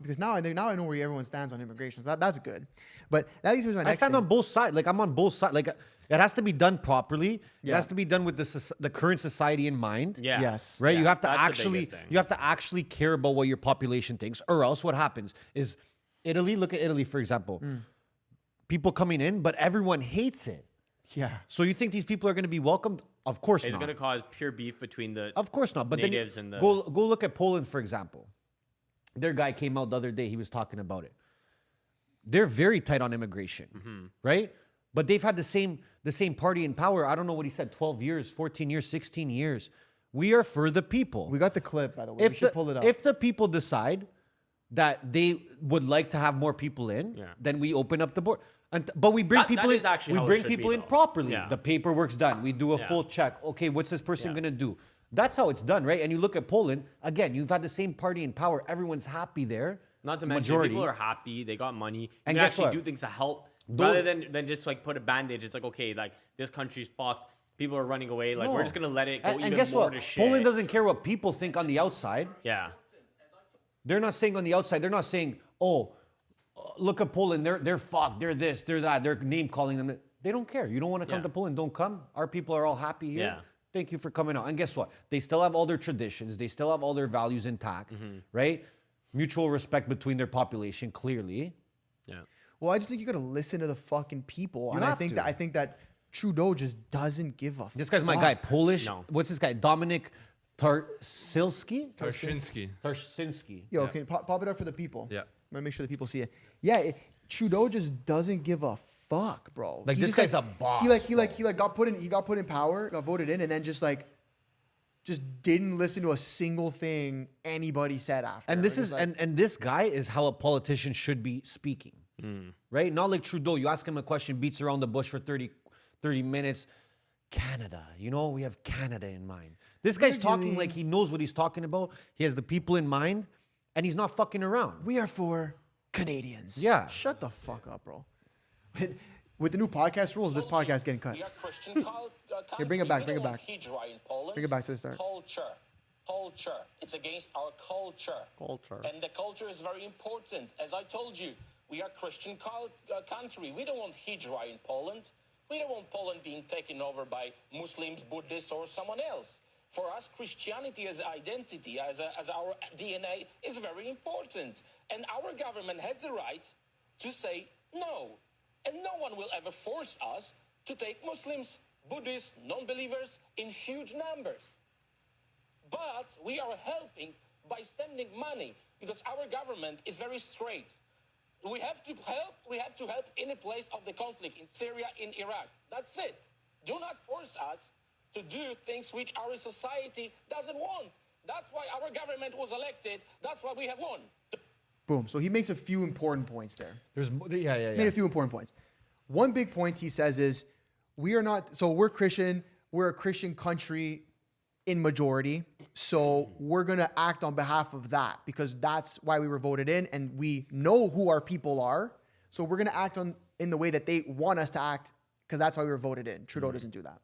Because now I know where everyone stands on immigration. So that's good. But that leads me to my I next stand thing. on both sides. Like, I'm on both sides. Like, it has to be done properly. It Yeah. has to be done with the current society in mind. Yeah. Yes. Right? Yeah, You have to that's the actually biggest thing. you have to actually care about what your population thinks, or else what happens is Italy, look at Italy, for example. People coming in, but everyone hates it. Yeah. So you think these people are going to be welcomed? Of course It's not. going to cause pure beef between the Of course not. But natives then and the go look at Poland, for example. Their guy came out the other day. He was talking about it. They're very tight on immigration, right? But they've had the same party in power. I don't know what he said, 12 years, 14 years, 16 years. We are for the people. We got the clip, by the way. We should pull it up. If the people decide, that they would like to have more people in, Yeah. then we open up the board. But we bring That people is in. actually We how it bring should be, people in though. properly. Yeah. The paperwork's done. We do a Yeah. full check. Okay, what's this person Yeah. gonna do? That's how it's done, right? And you look at Poland again. You've had the same party in power. Everyone's happy there. Not to mention, majority. people are happy. They got money. You And can guess actually what? do things to help Those- rather than just like put a bandage. It's like, okay, like this country's fucked. People are running away. Like we're No. just gonna let it go And even guess more what? to shit. Poland doesn't care what people think on the outside. Yeah. They're not saying on the outside. They're not saying, "Oh, look at Poland. They're fucked. They're this. They're that. They're name calling them." They don't care. You don't want to come Yeah. to Poland? Don't come. Our people are all happy here. Yeah. Thank you for coming out. And guess what? They still have all their traditions. They still have all their values intact, right? Mutual respect between their population, clearly. Yeah. Well, I just think you gotta listen to the fucking people, and have to. I think that Trudeau just doesn't give a. This guy's my guy. fuck. Polish. No. What's this guy? Dominic Tarsilski? Tarsinski. Yo, can you pop it up for the people? Yeah. I'm gonna make sure the people see it. Yeah, Trudeau just doesn't give a fuck, bro. Like, He this just, guy's a boss, He got put in power, got voted in, and then just didn't listen to a single thing anybody said after. And this Just is like- and this guy is how a politician should be speaking. Right? Not like Trudeau. You ask him a question, beats around the bush for 30 minutes. Canada, we have Canada in mind. This guy's talking like he knows what he's talking about. He has the people in mind, and he's not fucking around. we are for Canadians. Yeah. Shut the fuck up, bro. With the new podcast rules, this podcast is getting cut. We are Christian Here, bring it back, We bring don't it back. want Hijra in Poland. Bring it back to the start. Culture. It's against our culture. Culture. And the culture is very important. As I told you, we are Christian country. We don't want Hijra in Poland. We don't want Poland being taken over by Muslims, Buddhists, or someone else. For us, Christianity as identity, as our DNA, is very important. And our government has the right to say no. And no one will ever force us to take Muslims, Buddhists, non-believers in huge numbers. But we are helping by sending money because our government is very straight. We have to help in a place of the conflict, in Syria, in Iraq. That's it. Do not force us to do things which our society doesn't want. That's why our government was elected. That's why we have won. Boom. So he makes a few important points there. Made a Yeah. few important points. One big point he says is we're Christian, we're a Christian country in majority. So we're going to act on behalf of that because that's why we were voted in and we know who our people are. So we're going to act in the way that they want us to act because that's why we were voted in. Trudeau doesn't do that.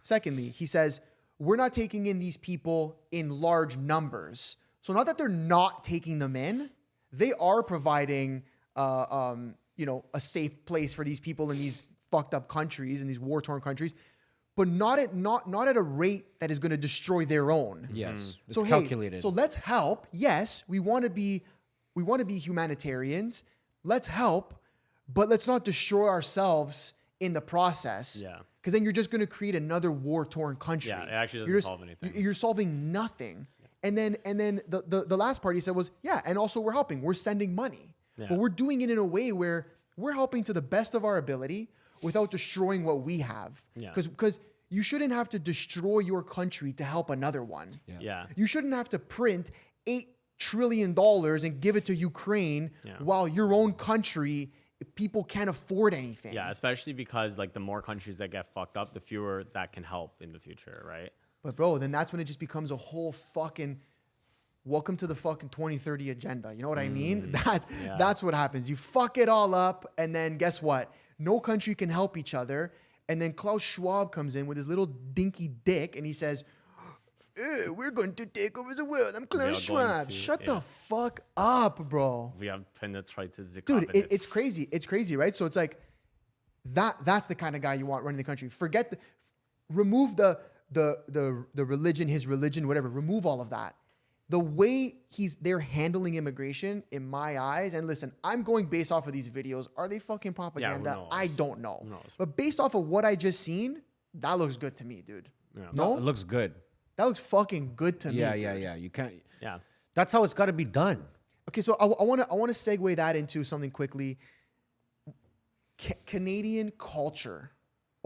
Secondly, he says, we're not taking in these people in large numbers. So not that they're not taking them in, they are providing, a safe place for these people in these fucked up countries, in these war-torn countries, but not at a rate that is going to destroy their own. Yes. It's So calculated. so let's help. Yes, we want to be humanitarians. Let's help, but let's not destroy ourselves in the process. Yeah. Because then you're just going to create another war-torn country. Yeah, it actually doesn't You're just- solve anything. You're solving nothing. And then the last part he said was, yeah, and also we're helping. We're sending money. Yeah. But we're doing it in a way where we're helping to the best of our ability without destroying what we have. Yeah. Because you shouldn't have to destroy your country to help another one. Yeah. You shouldn't have to print $8 trillion and give it to Ukraine while your own country, people can't afford anything. Yeah, especially because like the more countries that get fucked up, the fewer that can help in the future, right? But bro, then that's when it just becomes a whole fucking welcome to the fucking 2030 agenda. You know what I mean? That's what happens. You fuck it all up, and then guess what? No country can help each other. And then Klaus Schwab comes in with his little dinky dick, and he says, "We're going to take over the world. I'm Klaus We are going Schwab." to, Shut yeah. the fuck up, bro. We have penetrated the Dude, it's cabinets. crazy. It's crazy, right? So it's like that's the kind of guy you want running the country. Remove the religion, his religion, whatever. Remove all of that. The way they're handling immigration, in my eyes, and listen, I'm going based off of these videos. Are they fucking propaganda? knows? I don't know. Who knows? But based off of what I just seen, that looks good to me, dude. Yeah. No, It looks good. that looks fucking good to me. Yeah. dude. You can't. Yeah. That's how it's got to be done. Okay, so I want to segue that into something quickly. Canadian culture,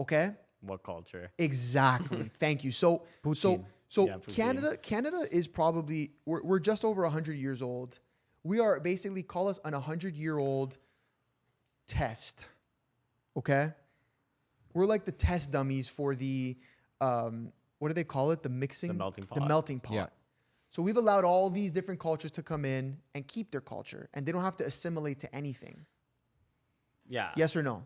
okay? What culture? Exactly. Thank you. So Poutine. so Yeah, poutine. Canada is probably we're just over 100 years old. we are basically, call us an 100-year-old test. Okay? We're like the test dummies for the, what do they call it? The mixing? The melting pot. The melting pot. Yeah. So we've allowed all these different cultures to come in and keep their culture, and they don't have to assimilate to anything. Yeah. Yes or no?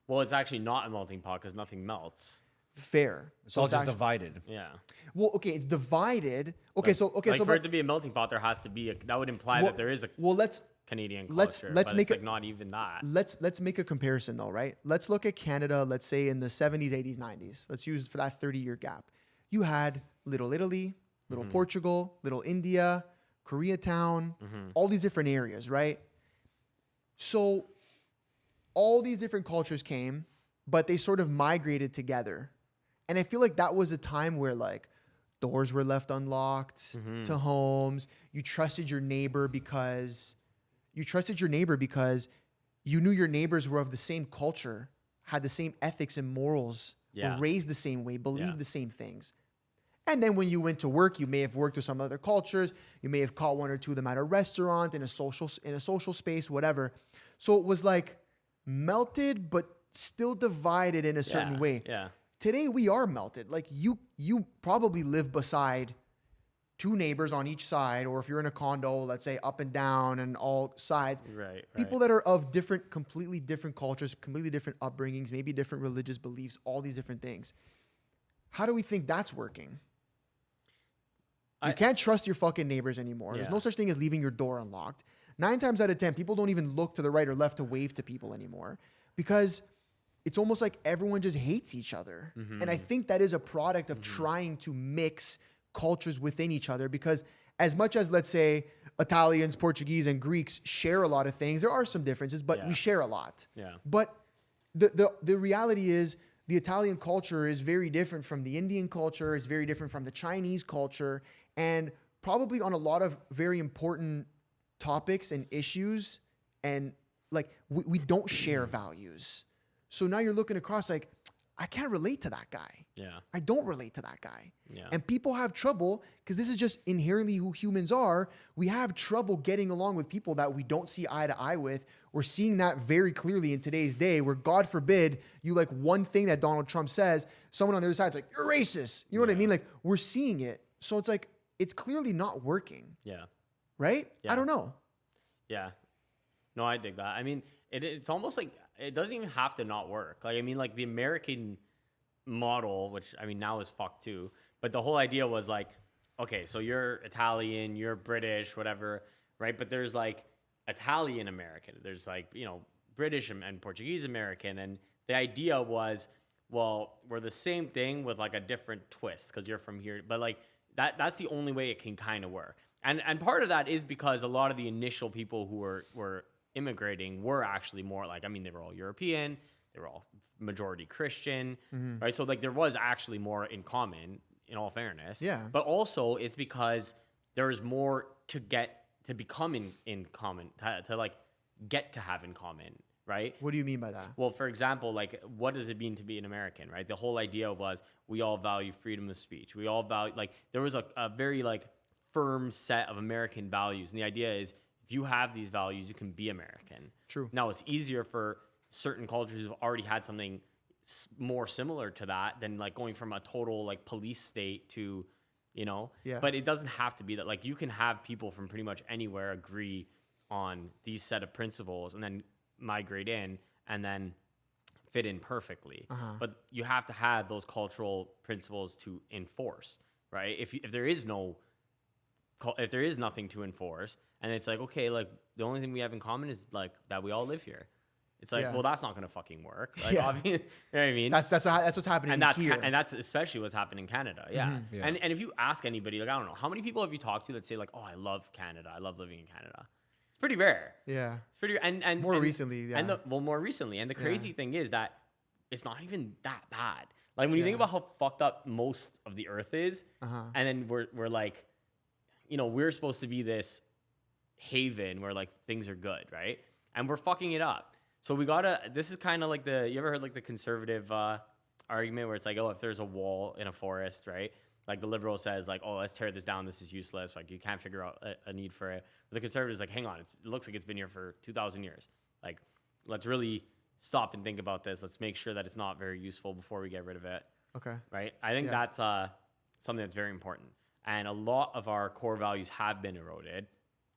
Well, it's actually not a melting pot because nothing melts. Fair. It's all just actually- divided. Yeah. Well, okay, it's divided. Okay, so Like for but- it to be a melting pot, there has to be that would imply well, that there is a well, let's Canadian let's- culture. let's but make it's it- like not even that. let's make a comparison though, right? Let's look at Canada, let's say in the 70s, 80s, 90s. Let's use for that 30-year gap. You had Little Italy, Little Portugal, Little India, Koreatown, all these different areas, right? So all these different cultures came, but they sort of migrated together. And I feel like that was a time where like doors were left unlocked to homes. You trusted your neighbor because you knew your neighbors were of the same culture, had the same ethics and morals, Yeah. were raised the same way, believed Yeah. the same things. And then when you went to work, you may have worked with some other cultures. You may have caught one or two of them at a restaurant, in a social space, whatever. So it was like melted, but still divided in a certain way. Yeah. Today we are melted. Like you probably live beside two neighbors on each side, or if you're in a condo, let's say up and down and all sides. Right. People that are of completely different cultures, completely different upbringings, maybe different religious beliefs, all these different things. How do we think that's working? You can't trust your fucking neighbors anymore. There's Yeah. no such thing as leaving your door unlocked. 9 times out of 10, people don't even look to the right or left to wave to people anymore because it's almost like everyone just hates each other. And I think that is a product of trying to mix cultures within each other because as much as, let's say, Italians, Portuguese, and Greeks share a lot of things, there are some differences, but we share a lot. Yeah. But the reality is the Italian culture is very different from the Indian culture, it's very different from the Chinese culture, and probably on a lot of very important topics and issues, and like we don't share values. So now you're looking across like, I can't relate to that guy. Yeah. I don't relate to that guy. Yeah. And people have trouble because this is just inherently who humans are. We have trouble getting along with people that we don't see eye to eye with. We're seeing that very clearly in today's day where, God forbid, you like one thing that Donald Trump says, someone on the other side's like, you're racist. You know what I mean? Like we're seeing it. So it's like, it's clearly not working, Yeah. right? Yeah. I don't know. Yeah. No, I dig that. I mean, it's almost like it doesn't even have to not work. Like, I mean, like the American model, which I mean now is fucked too, but the whole idea was like, okay, so you're Italian, you're British, whatever, right? But there's like Italian American, there's like, you know, British and Portuguese American. And the idea was, well, we're the same thing with like a different twist because you're from here. But like that's the only way it can kind of work. And part of that is because a lot of the initial people who were immigrating were actually more like, I mean, they were all European, they were all majority Christian, right? So like there was actually more in common, in all fairness. Yeah. But also it's because there is more to become in common, to like get to have in common, right? What do you mean by that? Well, for example, like what does it mean to be an American, right? The whole idea was we all value freedom of speech. We all value, like there was a very like firm set of American values. And the idea is if you have these values, you can be American. True. Now it's easier for certain cultures who've already had something more similar to that than like going from a total like police state to, you know, Yeah. But it doesn't have to be that. Like you can have people from pretty much anywhere agree on these set of principles and then migrate in and then fit in perfectly. But you have to have those cultural principles to enforce, right? If there is nothing to enforce and it's like, okay, like the only thing we have in common is like that we all live here. It's like, Yeah. well, that's not going to fucking work. Like, Yeah. obviously, you know what I mean? That's what's happening and that's here. and that's especially what's happening in Canada. Yeah. Yeah. And if you ask anybody, like I don't know, how many people have you talked to that say like, oh, I love Canada, I love living in Canada? It's pretty rare. Yeah. It's pretty and More recently, yeah. more recently. And the crazy thing is that it's not even that bad. Like when you think Yeah. about how fucked up most of the earth is, and then we're like, you know, we're supposed to be this haven where like things are good, right? And we're fucking it up. So we gotta. This is kind of like you ever heard like the conservative argument where it's like, oh, if there's a wall in a forest, right? Like the liberal says, like, oh, let's tear this down. This is useless. Like you can't figure out a need for it. But the conservatives like, hang on, it looks like it's been here for 2,000 years. Like, let's really stop and think about this. Let's make sure that it's not very useful before we get rid of it. Okay. Right? I think that's something that's very important. And a lot of our core values have been eroded.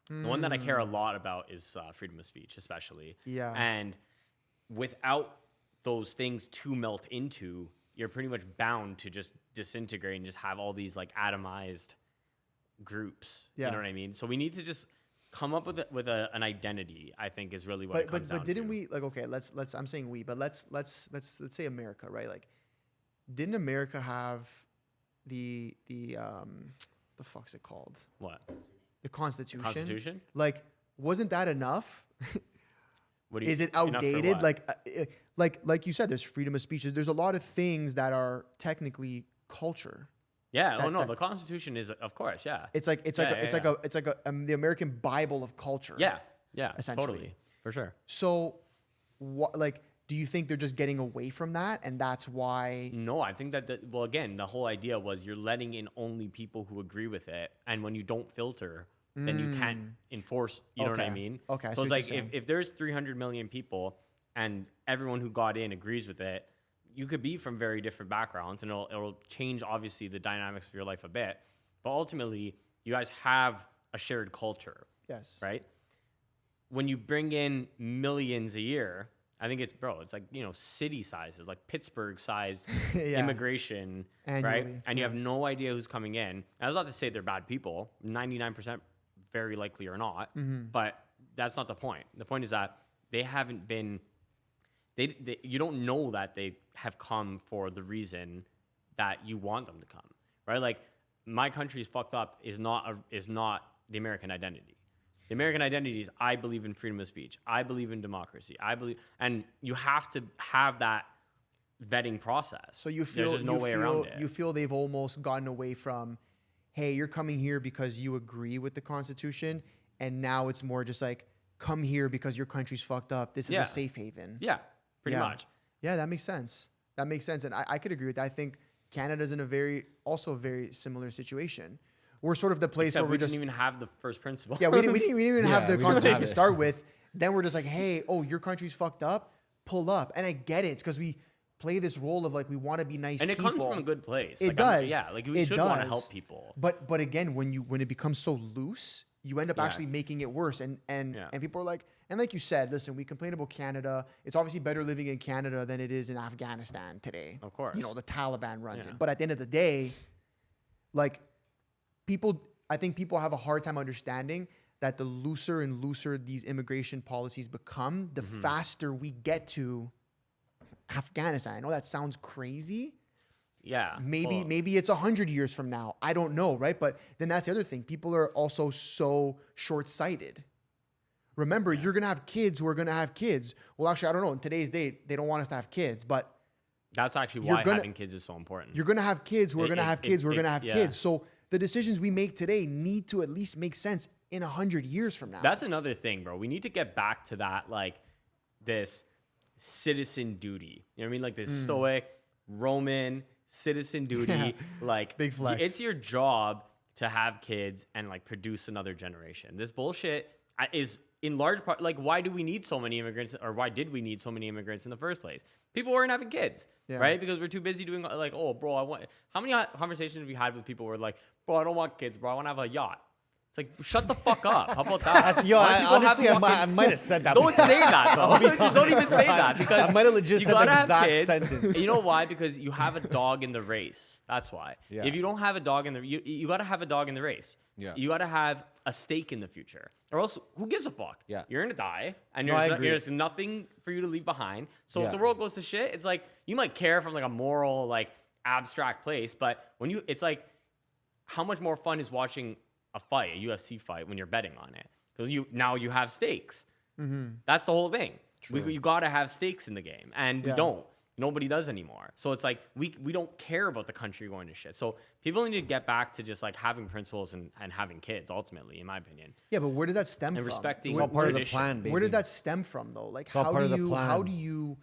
The one that I care a lot about is freedom of speech, especially. Yeah. And without those things to melt into, you're pretty much bound to just disintegrate and just have all these like atomized groups. Yeah. You know what I mean? So we need to just come up with an identity, I think, is really what it comes down but didn't to. we like, okay, let's I'm saying we, but let's say America, right? Like, didn't America have the fuck's it called? What? The Constitution. Constitution? Like, wasn't that enough? What do you, Is it enough for outdated? what? Like you said, there's freedom of speech. There's a lot of things that are technically culture. yeah. that- Oh no, that- the Constitution is, of course, yeah. It's like the American Bible of culture. Yeah. Yeah. Essentially. Totally. For sure. So, what like? Do you think they're just getting away from that, and that's why? No, I think that, well, again, the whole idea was you're letting in only people who agree with it. And when you don't filter, then you can't enforce, you know what I Okay. mean? Okay, I see So it's what like you're saying. if there's 300 million people and everyone who got in agrees with it, you could be from very different backgrounds and it'll change, obviously, the dynamics of your life a bit. But ultimately, you guys have a shared culture, Yes. right? When you bring in millions a year, I think it's like, city sizes, like Pittsburgh sized Yeah. immigration, right? Annually, And you have no idea who's coming in. That's not to say they're bad people. 99% very likely are not, but that's not the point. The point is that they haven't been, you don't know that they have come for the reason that you want them to come, right? Like, my country's fucked up is not the American identity. The American identity is, I believe in freedom of speech. I believe in democracy. And you have to have that vetting process. So you There's feel just no way around it. You feel they've almost gotten away from, hey, you're coming here because you agree with the Constitution, and now it's more just like, come here because your country's fucked up. This is Yeah. a safe haven. Yeah, pretty Yeah. much. Yeah, that makes sense. That makes sense, and I could agree with that. I think Canada's in a very similar situation. We're sort of the place Except where we we're just didn't even have the first principle. yeah, we didn't even have the we didn't Constitution have to it. start with. Then we're just like, hey, oh, your country's fucked up, pull up. And I get it, because we play this role of like, we want to be nice and it people. comes from a good place. It Like, does. yeah, like we It should want to does. help people. But again, when it becomes so loose, you end up Yeah. actually making it worse. And Yeah. people are like, and like you said, listen, we complain about Canada. It's obviously better living in Canada than it is in Afghanistan today. Of course. You know, the Taliban runs Yeah. it. But at the end of the day, like, I think people have a hard time understanding that the looser and looser these immigration policies become, the faster we get to Afghanistan. I know that sounds crazy. Yeah. Maybe it's 100 years from now. I don't know, right? But then that's the other thing. People are also so short-sighted. Remember, you're going to have kids who are going to have kids. Well, actually, I don't know. In today's day, they don't want us to have kids, but That's actually You're why gonna- having kids is so important. you're going to have kids who are It- going to it- have kids who are it- going to have yeah. kids. So the decisions we make today need to at least make sense in 100 years from now. That's another thing, bro. We need to get back to that, like, this citizen duty. You know what I mean? Like this stoic Roman citizen duty. Yeah. Like, Big flex. it's your job to have kids and like produce another generation. This bullshit is in large part, like, why do we need so many immigrants, or why did we need so many immigrants in the first place? People weren't having kids, Yeah. right? Because we're too busy doing like, oh, bro, I want. How many conversations have you had with people where like, bro, I don't want kids, bro, I want to have a yacht. It's like, shut the fuck up. How about that? Yo, Why don't you go have honestly, I fucking- might have said that. Don't say that, though. Don't even say that, because I might have legit you said the gotta have exact kids. sentence. And you know why? Because you have a dog in the race. That's why. Yeah. If you don't have a dog in the, you gotta have a dog in the race. Yeah. You gotta have a stake in the future, or else who gives a fuck? Yeah. You're gonna die, and No, I there's, agree. there's nothing for you to leave behind. So Yeah. if the world goes to shit, it's like you might care from like a moral, like abstract place, but when it's like, how much more fun is watching a fight, a UFC fight, when you're betting on it? Because now you have stakes. That's the whole thing. You got to have stakes in the game, and we Yeah. don't. Nobody does anymore. So it's like we don't care about the country going to shit. So people need to get back to just like having principles and having kids, ultimately, in my opinion. yeah, but where does that stem And from? respecting It's all part of the tradition. plan, Where does basically. that stem from, though? Like, all how part do of the you, plan. how do you,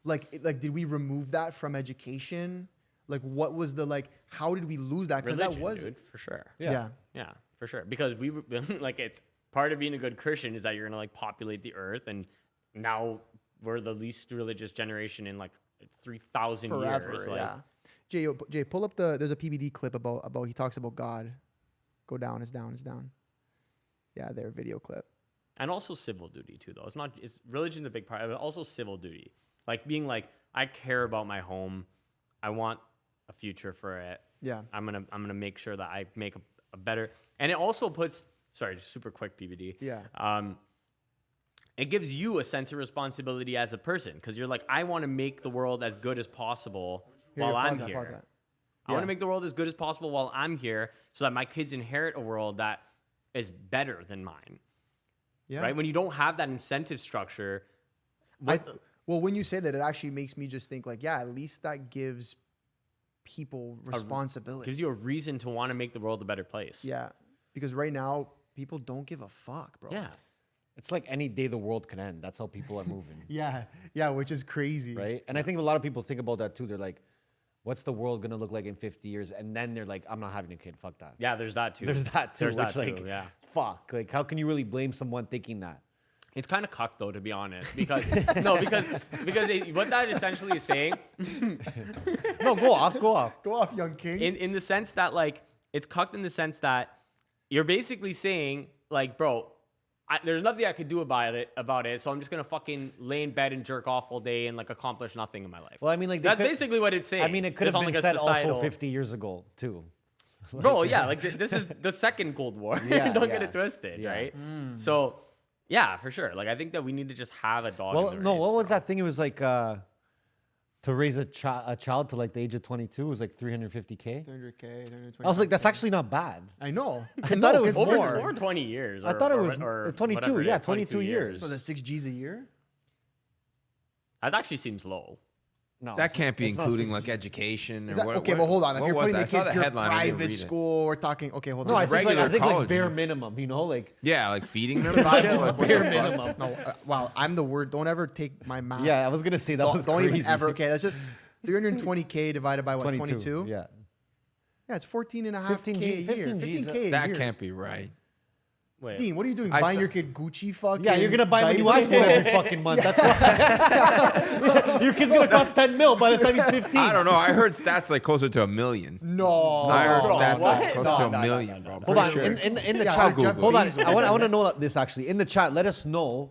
like, did we remove that from education? Like, what was the like? How did we lose that? Because that Religion, was dude, for sure. yeah. Yeah, for sure. Because we were like, it's part of being a good Christian is that you're gonna like populate the earth, and now we're the least religious generation in like 3,000 forever. years. Like, Yeah. Jay, pull up there's a PBD clip about he talks about God. Go down. It's down. Yeah, their video clip. and also civil duty too, though. It's religion's a big part, but also civil duty. Like being like, I care about my home. I want a future for it. Yeah. I'm gonna make sure that I make a better. And it also puts. Sorry, just super quick PBD. Yeah. It gives you a sense of responsibility as a person because you're like, I want to make the world as good as possible while I'm here. Pause that. I want to make the world as good as possible while I'm here so that my kids inherit a world that is better than mine. Yeah. Right? When you don't have that incentive structure. Well, when you say that, it actually makes me just think like, yeah, at least that gives people responsibility. Gives you a reason to want to make the world a better place. Yeah. Because right now, people don't give a fuck, bro. Yeah. It's like any day the world can end. That's how people are moving. Yeah, which is crazy. Right? And I think a lot of people think about that too. They're like, what's the world gonna look like in 50 years? And then they're like, I'm not having a kid. Fuck that. Yeah, there's that too. There's that too. There's Which that like, too, yeah. fuck. Like, how can you really blame someone thinking that? It's kind of cuck though, to be honest, because what that essentially is saying, No, go off. Go off, young king. in the sense that like it's cucked in the sense that you're basically saying like, bro, there's nothing I could do about it, so I'm just gonna fucking lay in bed and jerk off all day and like accomplish nothing in my life. Well, I mean, like that's basically what it's saying. I mean, it could Just have on, been like, a said also societal- 50 years ago too. Bro, yeah, like this is the second Cold War. Yeah, Don't get yeah. it twisted, Yeah. right? So, yeah, for sure. Like I think that we need to just have a dog. Well, in the no, race, what was bro. that thing? It was like to raise a child to like the age of 22 was like 350K. 300K, 320. I was like, that's actually not bad. I know. I thought it was consider- more. over 20 years. I thought it was or 22. whatever it Yeah, is, 22 years. So that's 6 G's a year? That actually seems low. No, That it's can't be it's not including 60. like education. Is Or that, what, okay, well, hold on. If what you're was putting that? the I saw kid the through headline. I didn't private read it. school, we're talking, okay, hold on. No, I Just think like, regular college, bare dude. minimum. You know, like Yeah, like feeding them. just bare minimum. no, wow, I'm the word. Don't ever take my math. Yeah, I was gonna say that was don't crazy. even ever. Okay, that's just 320K divided by what, 22? Yeah. Yeah, it's 14 and a half 15 K G- a year. 15 G's, 15K a That year. can't be right. Wait. Dean, what are you doing? I Buying saw- your kid Gucci fucking Yeah, you're gonna buy him a new diapers? iPhone every fucking month. That's why. Your kid's gonna cost 10 mil by the time he's 15. I don't know. I heard stats like closer to $1 million. No. I heard bro, stats what? like close No, to no, $1 no, million, no, bro. no. Hold on. Pretty sure. In the Yeah, chat, Jeff hold on. Bezos. I want to know this actually. In the chat, let us know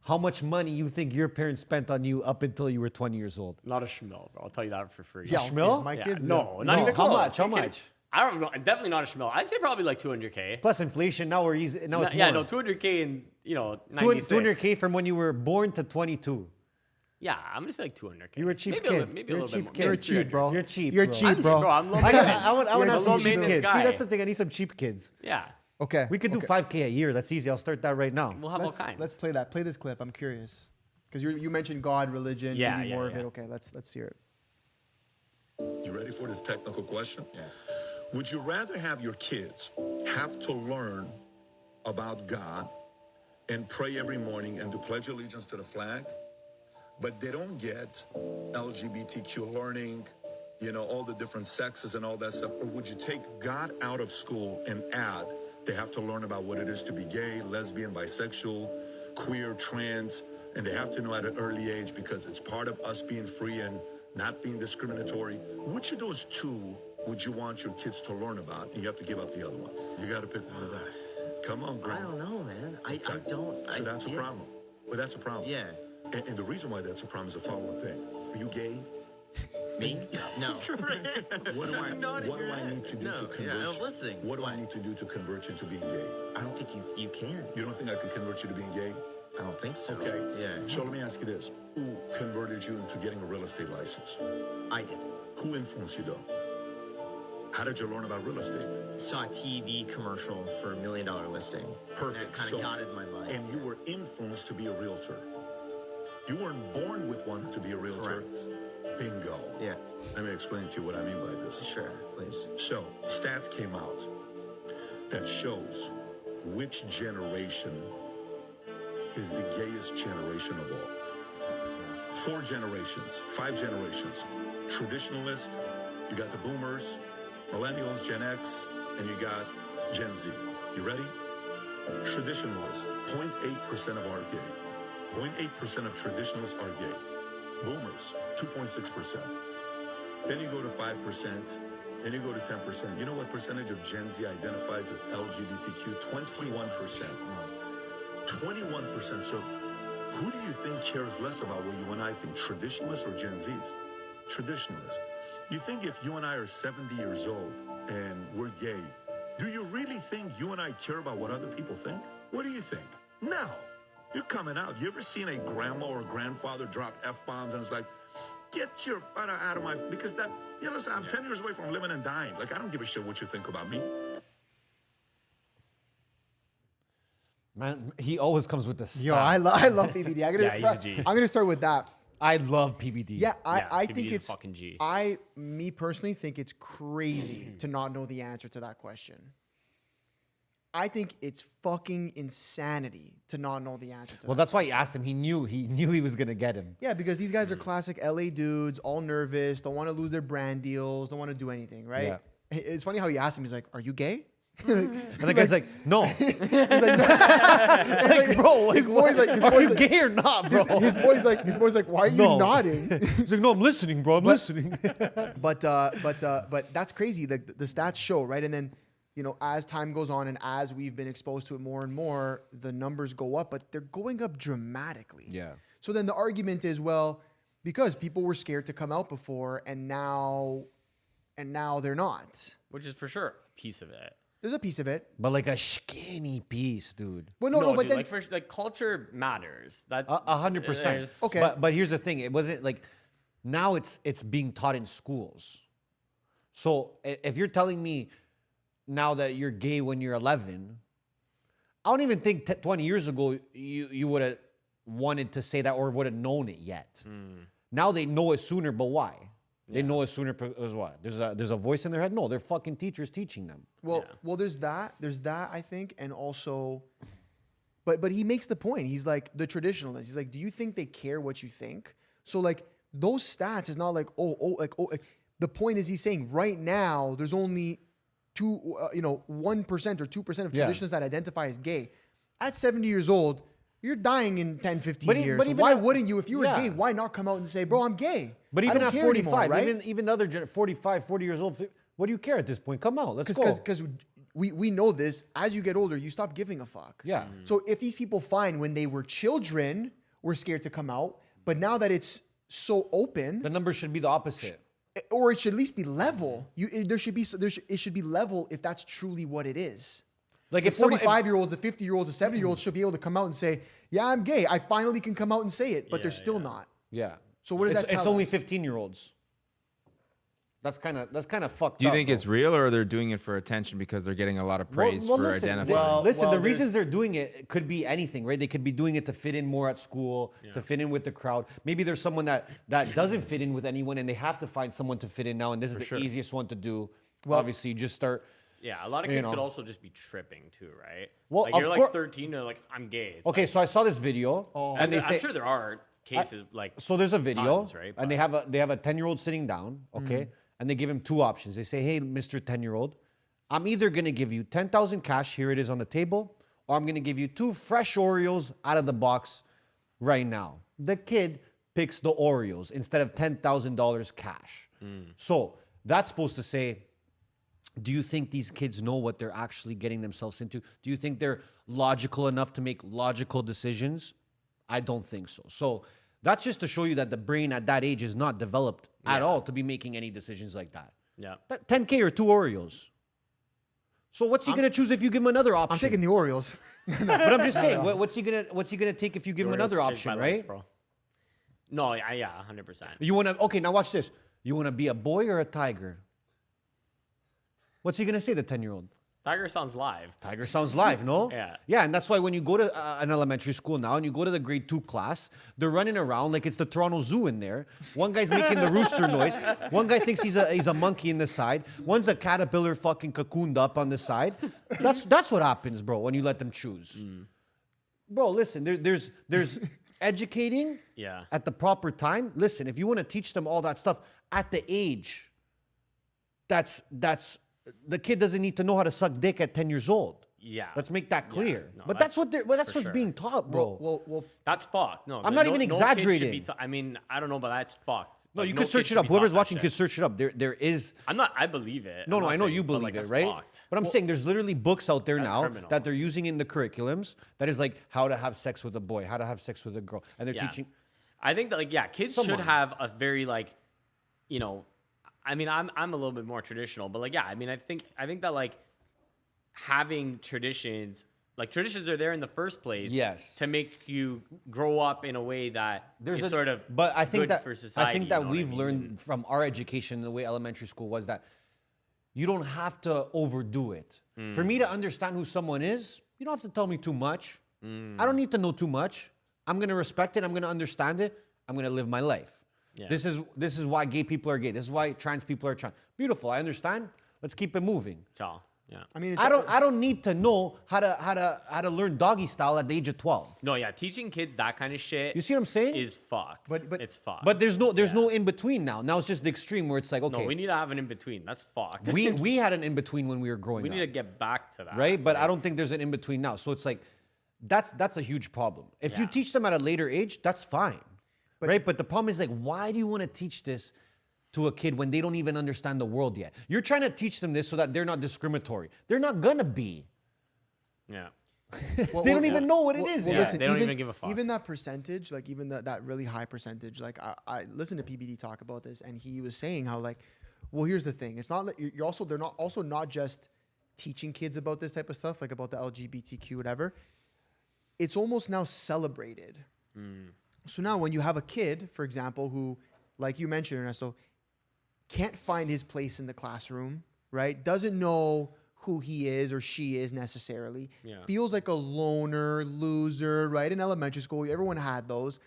how much money you think your parents spent on you up until you were 20 years old. Not a schmill, bro. I'll tell you that for free. Yeah, Schmill? My Yeah, kids. no, not No, even how close. much? How You kid- much? I don't know. Definitely not a schmill. I'd say probably like 200K. Plus inflation. Now we're easy. Now it's Yeah, more. no, 200K in 96. 200K from when you were born to 22. Yeah, I'm gonna say like 200K. You were a cheap maybe kid. Maybe You're a a little cheap bit kid. more. You're Maybe cheap, bro. You're cheap, You're bro. cheap, I'm cheap, bro. bro. I'm low I maintenance. want to You're have the some low cheap maintenance kids. guy. See, that's the thing. I need some cheap kids. Yeah, Okay. We could do 5K a year. That's easy. I'll start that right now. we'll have all Let's, kinds. let's play that. Play this clip. I'm curious. Because you mentioned God, religion, Yeah, you need yeah, more of yeah. it. Okay, let's hear it. You ready for this technical question? Yeah. Would you rather have your kids have to learn about God and pray every morning and to pledge allegiance to the flag, but they don't get LGBTQ learning, all the different sexes and all that stuff? Or would you take God out of school and add they have to learn about what it is to be gay, lesbian, bisexual, queer, trans, and they have to know at an early age because it's part of us being free and not being discriminatory? Which of those two would you want your kids to learn about? And you have to give up the other one. You got to pick one of that. Come on, bro. I don't know, man. I don't. So that's a yeah. problem. Well, that's a problem. Yeah. And the reason why that's a problem is the following thing. Are you gay? Me? No. What do I need to do to convert Yeah, I'm you? listening. What do I need to do to convert you to being gay? I don't think you can. You don't think I could convert you to being gay? I don't think so. Okay. Yeah. So let me ask you this. Who converted you into getting a real estate license? I did. Who influenced you though? How did you learn about real estate? Saw a TV commercial for $1 million listing. Perfect. That kind of guided my life. And you were influenced to be a realtor. You weren't born with one to be a realtor. Correct. Bingo. Yeah. Let me explain to you what I mean by this. Sure, please. So, stats came out that shows which generation is the gayest generation of all. 4 generations, 5 generations. Traditionalist, You got the boomers, millennials, Gen X, and you got Gen Z. You ready? Traditionalists, 0.8% of are gay. 0.8% of traditionalists are gay. Boomers, 2.6%. Then you go to 5%. Then you go to 10%. You know what percentage of Gen Z identifies as LGBTQ? 21%. 21%. So who do you think cares less about what you and I think? Traditionalists or Gen Zs? Traditionalists. You think if you and I are 70 years old and we're gay, do you really think you and I care about what other people think? What do you think? No. You're coming out. You ever seen a grandma or grandfather drop F-bombs and it's like, get your butt out of my... Because that... You know, listen, I'm 10 years away from living and dying. Like, I don't give a shit what you think about me. Man, he always comes with the stats. Yo, I love PBD. I'm gonna start with that. I love PBD. Yeah, I think PBD is it's fucking G. Me personally think it's crazy to not know the answer to that question. I think it's fucking insanity to not know the answer to that. Well, that's why he asked him. He knew he was gonna get him. Yeah, because these guys are classic LA dudes, all nervous, don't want to lose their brand deals, don't want to do anything, right? Yeah. It's funny how he asked him. He's like, "Are you gay?" And the guy's like, no. He's like, no. Like, bro, his boy's like, are you gay or not, bro? His boy's like, why are you No. nodding? He's like, no, I'm listening, bro. I'm listening. But that's crazy. The stats show, right? And then, you know, as time goes on and as we've been exposed to it more and more, the numbers go up, but they're going up dramatically. Yeah. So then the argument is, well, because people were scared to come out before, and now they're not. Which is for sure a piece of it. There's a piece of it. But like a skinny piece, dude. Well, no, but dude, then like culture matters. That 100%. there's- Okay. But here's the thing. It wasn't like, now it's being taught in schools. So if you're telling me now that you're gay when you're 11, I don't even think 20 years ago you would have wanted to say that or would have known it yet. Now they know it sooner, but why? They know it sooner because what? There's a voice in their head? No, they're fucking teachers teaching them. Well, there's that I think, and also, but he makes the point. He's like the traditionalist. He's like, do you think they care what you think? So like those stats is not like the point is he's saying right now there's only 1% or 2% of traditionalists that identify as gay. At 70 years old, you're dying in 10, 15 years. but So even why at- wouldn't you? If you were yeah. gay, why not come out and say, bro, I'm gay? But I even don't at care 45, anymore, right? even the other 45, 40 years old, what do you care at this point? Come out, let's go. Because we know this. As you get older, you stop giving a fuck. Yeah. So if these people find when they were children were scared to come out, but now that it's so open, The numbers should be the opposite. or it should at least be level. It should be level if that's truly what it is. Like The if someone, 45-year-olds, the 50-year-olds, the 70-years should be able to come out and say, "Yeah, I'm gay. I finally can come out and say it," but they're still not. yeah. So what does that tell It's only us? 15-year-olds. That's kind of fucked up. Do you think though. it's real, or they're doing it for attention because they're getting a lot of praise for listen, identifying? Listen, the there's- reasons they're doing it could be anything, right? They could be doing it to fit in more at school, to fit in with the crowd. Maybe there's someone that doesn't fit in with anyone, and they have to find someone to fit in now, and this is the easiest one to do. Well, obviously, you just start. Yeah, a lot of You kids know. could also just be tripping too, right? Well, like of you're cour- like 13, they're like, I'm gay. It's Okay, like, so I saw this video, and they I'm say sure there are cases like so. There's a video, tons, right? and they have a 10-year-old sitting down, okay, and they give him two options. They say, "Hey, Mr. 10-year-old, I'm either gonna give you 10,000 cash, here it is on the table, or I'm gonna give you 2 fresh Oreos out of the box right now." The kid picks the Oreos instead of $10,000 cash. So that's supposed to say, do you think these kids know what they're actually getting themselves into? Do you think they're logical enough to make logical decisions? I don't think so. So that's just to show you that the brain at that age is not developed at all to be making any decisions like that. yeah. That 10K or 2 Oreos. So what's he gonna choose if you give him another option? I'm taking the Orioles. But I'm just saying, what's he gonna take if you give him another Oreos changed option, my life, right? bro. No, yeah, 100%. You wanna now watch this. You wanna be a boy or a tiger? What's he gonna say, the 10-year-old? Tiger sounds live. Tiger sounds live, no? Yeah. Yeah, and that's why when you go to an elementary school now and you go to the grade 2 class, they're running around like it's the Toronto Zoo in there. One guy's making the rooster noise. One guy thinks he's a monkey in the side. One's a caterpillar fucking cocooned up on the side. That's what happens, bro, when you let them choose. Bro, listen, there's educating Yeah. at the proper time. Listen, if you want to teach them all that stuff at the age that's the kid doesn't need to know how to suck dick at 10 years old. Yeah. Let's make that clear. No, but that's what's for sure. being taught, bro. Well, That's fucked. No, I'm not even no kid should exaggerating. be I mean, I don't know, but that's fucked. no, Like, you no could kid search it should up. be Whoever's taught that watching shit. could search it up. There is. I believe it. No, I'm no, not I know saying, you but, believe like, it, that's right? fucked. But I'm saying there's literally books out there That's now criminal. that they're using in the curriculums that is like how to have sex with a boy, how to have sex with a girl, and they're Yeah. teaching. I think that, like, yeah, kids Come should on. have a very, like, you know, I mean, I'm a little bit more traditional, but, like, yeah, I mean, I think that, like, having traditions, like, traditions are there in the first place, Yes. to make you grow up in a way that is sort of but I think good that for society. I think you that know what I we've mean? learned from our education, the way elementary school was, that you don't have to overdo it. For me to understand who someone is, you don't have to tell me too much. I don't need to know too much. I'm gonna respect it. I'm gonna understand it. I'm gonna live my life. Yeah. This is why gay people are gay. This is why trans people are trans. Beautiful. I understand. Let's keep it moving. Ciao. Yeah. I mean, I don't need to know how to learn doggy style at the age of 12. No, yeah, teaching kids that kind of shit. You see what I'm saying? Is fucked. But- it's fucked. But there's no in between now. Now it's just the extreme where it's like, okay, no, we need to have an in between. That's fucked. we had an in between when we were growing we up. need to get back to that. Right? But I don't think there's an in between now. So it's like that's a huge problem. If you Yeah. teach them at a later age, that's fine. Right? But the problem is, like, why do you want to teach this to a kid when they don't even understand the world yet? You're trying to teach them this so that they're not discriminatory. They're not gonna be. Yeah. They don't even know what it is Well, yet. listen, they don't even give a fuck. Even that percentage, like even that really high percentage, like I listened to PBD talk about this, and he was saying how, like, well, here's the thing: it's not that you're also they're not just teaching kids about this type of stuff, like about the LGBTQ whatever. It's almost now celebrated. So now when you have a kid, for example, who, like you mentioned, Ernesto, can't find his place in the classroom, right? Doesn't know who he is or she is necessarily. Yeah. Feels like a loner, loser, right? In elementary school, everyone had those.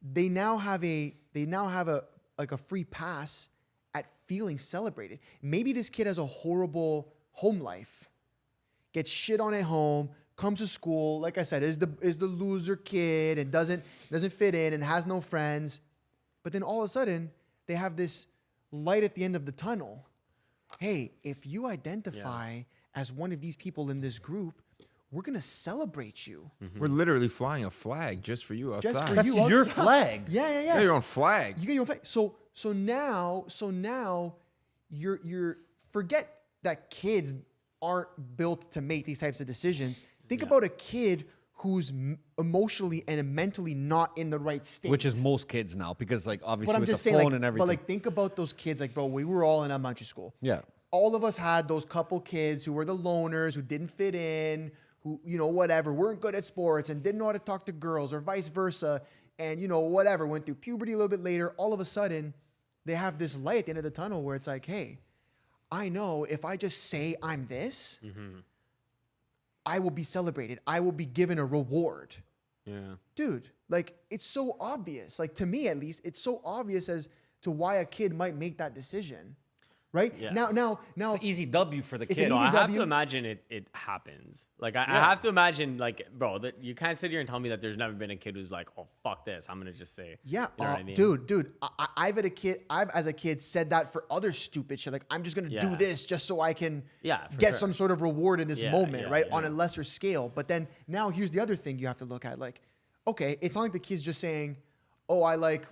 They now have a like a free pass at feeling celebrated. Maybe this kid has a horrible home life, gets shit on at home, comes to school, like I said, is the loser kid and doesn't fit in and has no friends. But then all of a sudden, they have this light at the end of the tunnel. Hey, if you identify as one of these people in this group, we're gonna celebrate you. We're literally flying a flag just for you outside. Just for That's you your outside. flag. Yeah. You got your own flag. You get your own flag. So now you're forget that kids aren't built to make these types of decisions. Think about a kid who's emotionally and mentally not in the right state. Which is most kids now, because, like, obviously But I'm with just the saying, phone like, and everything. but like, think about those kids. Like, bro, we were all in elementary school. Yeah. All of us had those couple kids who were the loners, who didn't fit in, who, whatever, weren't good at sports and didn't know how to talk to girls or vice versa. And, whatever, went through puberty a little bit later. All of a sudden, they have this light at the end of the tunnel where it's like, hey, I know if I just say I'm this, I will be celebrated. I will be given a reward. Yeah. Dude, like, it's so obvious. Like, to me at least, it's so obvious as to why a kid might make that decision. Right? Yeah. Now It's an easy W for the It's kid. an No, easy I have W. to imagine it happens. Like, I have to imagine, like, bro, that you can't sit here and tell me that there's never been a kid who's like, oh, fuck this. I'm going to just say. Yeah, You know what I mean? dude, I've as a kid said that for other stupid shit. Like, I'm just gonna do Yeah. this just so I can for get sure. some sort of reward in this Yeah, moment, yeah, right? yeah. On a lesser scale. But then now here's the other thing you have to look at. Like, okay, it's not like the kid's just saying, oh, I like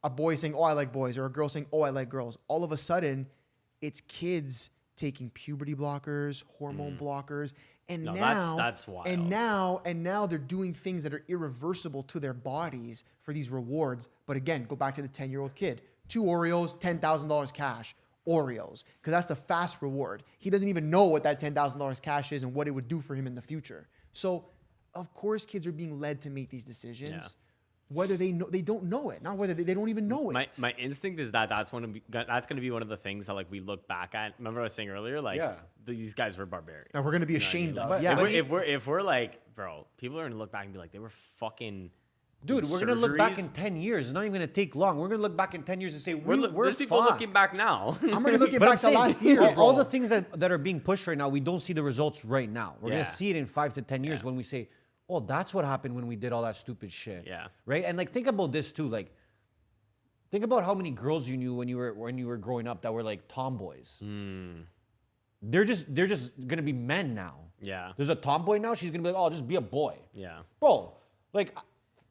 a boy saying, oh, I like boys, or a girl saying, oh, I like girls. All of a sudden, it's kids taking puberty blockers, hormone blockers, and No, now that's wild. And now they're doing things that are irreversible to their bodies for these rewards. But again, go back to the 10-year-old kid. 2 Oreos, $10,000 cash. Oreos, because that's the fast reward. He doesn't even know what that $10,000 cash is and what it would do for him in the future. So, of course, kids are being led to make these decisions, whether they don't know it, not whether they don't even know it. My instinct is that that's going to be one of the things that, like, we look back at. Remember I was saying earlier, like, these guys were barbarians. And we're gonna be ashamed You know what of. I mean? Yeah. Like, if we're like, bro, people are gonna look back and be like, they were fucking. Dude, we're gonna look back surgeries. in 10 years. It's not even gonna take long. We're gonna look back in 10 years and say we're There's people fucked. looking back now. I'm gonna look But back I'm to saying, last year, bro. all the things that are being pushed right now, we don't see the results right now. We're Yeah. gonna see it in 5 to 10 years when we say, oh, that's what happened when we did all that stupid shit. Yeah. Right? And, like, think about this too. Like, Think about how many girls you knew when you were growing up that were like tomboys. They're just gonna be men now. Yeah. There's a tomboy now. She's gonna be like, oh, I'll just be a boy. Yeah. Bro, like,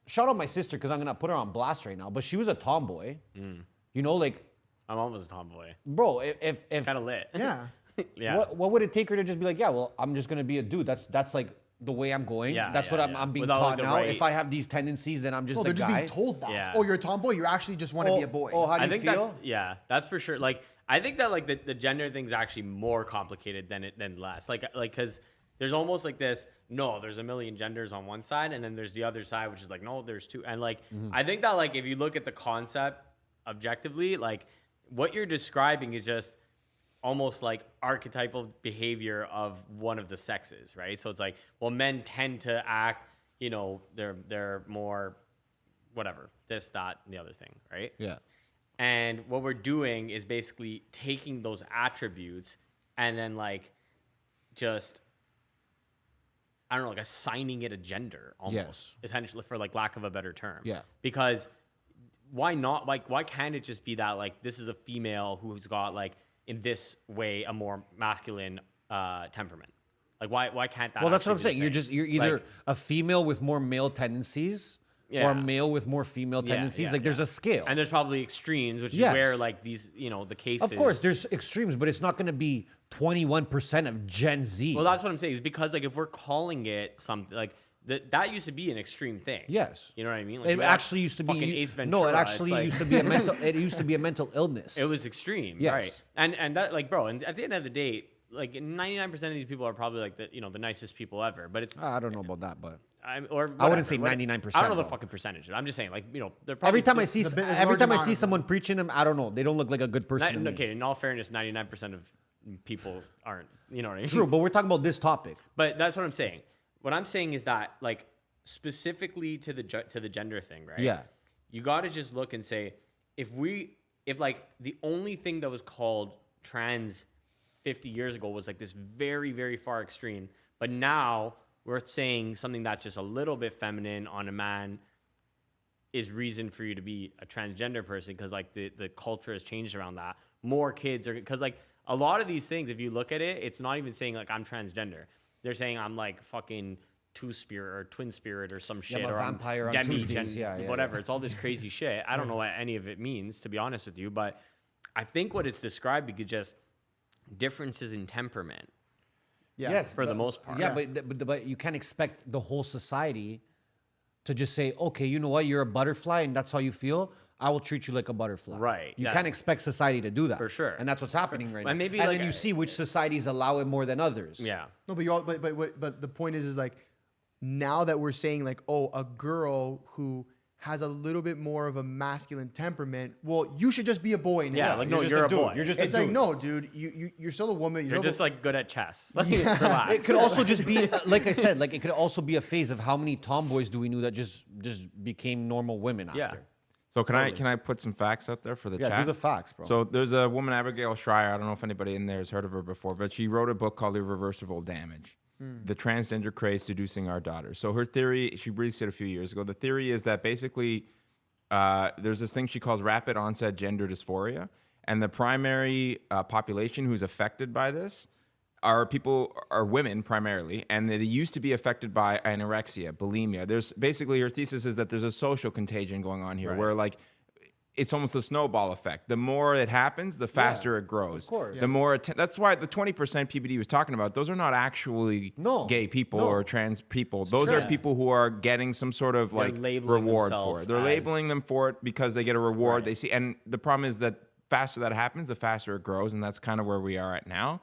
shout out my sister because I'm gonna put her on blast right now. But she was a tomboy. You know, like, My mom was a tomboy. bro, if Kind of lit. Yeah. Yeah. what would it take her to just be like, yeah, well, I'm just gonna be a dude. That's like the way I'm going. Yeah, That's what yeah. I'm being Without, like, taught the now. right- If I have these tendencies, then I'm just No, the they're just guy. being told that. Yeah. Oh, you're a tomboy. You actually just want to be a boy. Oh, how do I you think feel? that's for sure. Like, I think that like the gender thing's actually more complicated than less. Like because there's almost like this. No, there's a million genders on one side, and then there's the other side, which is like no, there's two. And like I think that like if you look at the concept objectively, like what you're describing is just almost like archetypal behavior of one of the sexes, right? So it's like, well, men tend to act, you know, they're more whatever, this, that, and the other thing, right? Yeah. And what we're doing is basically taking those attributes and then like just I don't know, like assigning it a gender almost, Yes. essentially, for like lack of a better term. Yeah. Because why not? Like, why can't it just be that like this is a female who's got like in this way a more masculine temperament? Like, why can't that? Well, that's what I'm actually saying. be the thing? You're either Like, a female with more male tendencies or Yeah. a male with more female yeah, tendencies. yeah, like there's yeah. a scale. and there's probably extremes, which Yes. is where like these, you know, the cases. Of course, there's extremes, but it's not going to be 21% of Gen Z. Well, that's what I'm saying. Is because like if we're calling it something like that used to be an extreme thing. Yes. You know what I mean? Like, It you actually watch used to fucking be Ace no. It Ventura, actually it's like- used to be a mental. It used to be a mental illness. It was extreme, Yes. right? And that like, bro. And at the end of the day, like 99% of these people are probably like the nicest people ever. But it's I don't know about that, but or I wouldn't whatever, say what- 99%, I don't know the though. fucking percentage. I'm just saying, like, you know, they're probably every time I see there's a every large time I amount see of someone preaching them, I don't know. They don't look like a good person. to me. okay. In all fairness, 99% of people aren't. You know what I mean? True, but we're talking about this topic. But that's what I'm saying. What I'm saying is that, like, specifically to the gender thing, right? Yeah. You got to just look and say, if like the only thing that was called trans 50 years ago was like this very, very far extreme, but now we're saying something that's just a little bit feminine on a man is reason for you to be a transgender person, because like the culture has changed around that. More kids are, because like a lot of these things, if you look at it, it's not even saying like I'm transgender. They're saying I'm like fucking two-spirit or twin spirit or some shit, I'm a or vampire on I'm Tuesdays. Yeah, whatever. yeah. It's all this crazy shit. I don't know what any of it means, to be honest with you, but I think what it's describing is just differences in temperament. Yeah. Yes, for the most part. Yeah, but you can't expect the whole society to just say, okay, you know what, you're a butterfly and that's how you feel. I will treat you like a butterfly. Right, You that- can't expect society to do that. For sure. And that's what's happening right But now. maybe and like then you see which societies allow it more than others. Yeah. No, but but the point is like now that we're saying like, oh, a girl who has a little bit more of a masculine temperament, well, you should just be a boy now. Yeah, like, no, just you're a dude. boy. You're just It's a dude. like, no, dude, you're still a woman. You're just like good at chess. Like, Yeah. relax. It could also just be, like I said, like it could also be a phase of how many tomboys do we know that just became normal women after. Yeah. So can I put some facts out there for the Yeah, chat? do the facts, bro. So there's a woman, Abigail Schreier. I don't know if anybody in there has heard of her before, but she wrote a book called Irreversible Damage. The transgender craze seducing our daughters. So her theory, she released it a few years ago. The theory is that basically there's this thing she calls rapid onset gender dysphoria. And the primary population who's affected by this are women primarily, and they used to be affected by anorexia, bulimia. There's basically, her thesis is that there's a social contagion going on here, where like it's almost a snowball effect. The more it happens, the faster it grows. of course. The more that's why the 20% PPD was talking about, those are not actually gay people or trans people. Those are people who are getting some sort of like labeling reward themselves for it. They're as- labeling them for it because they get a reward. Right. They see, and the problem is that faster that happens, the faster it grows, and that's kind of where we are at now.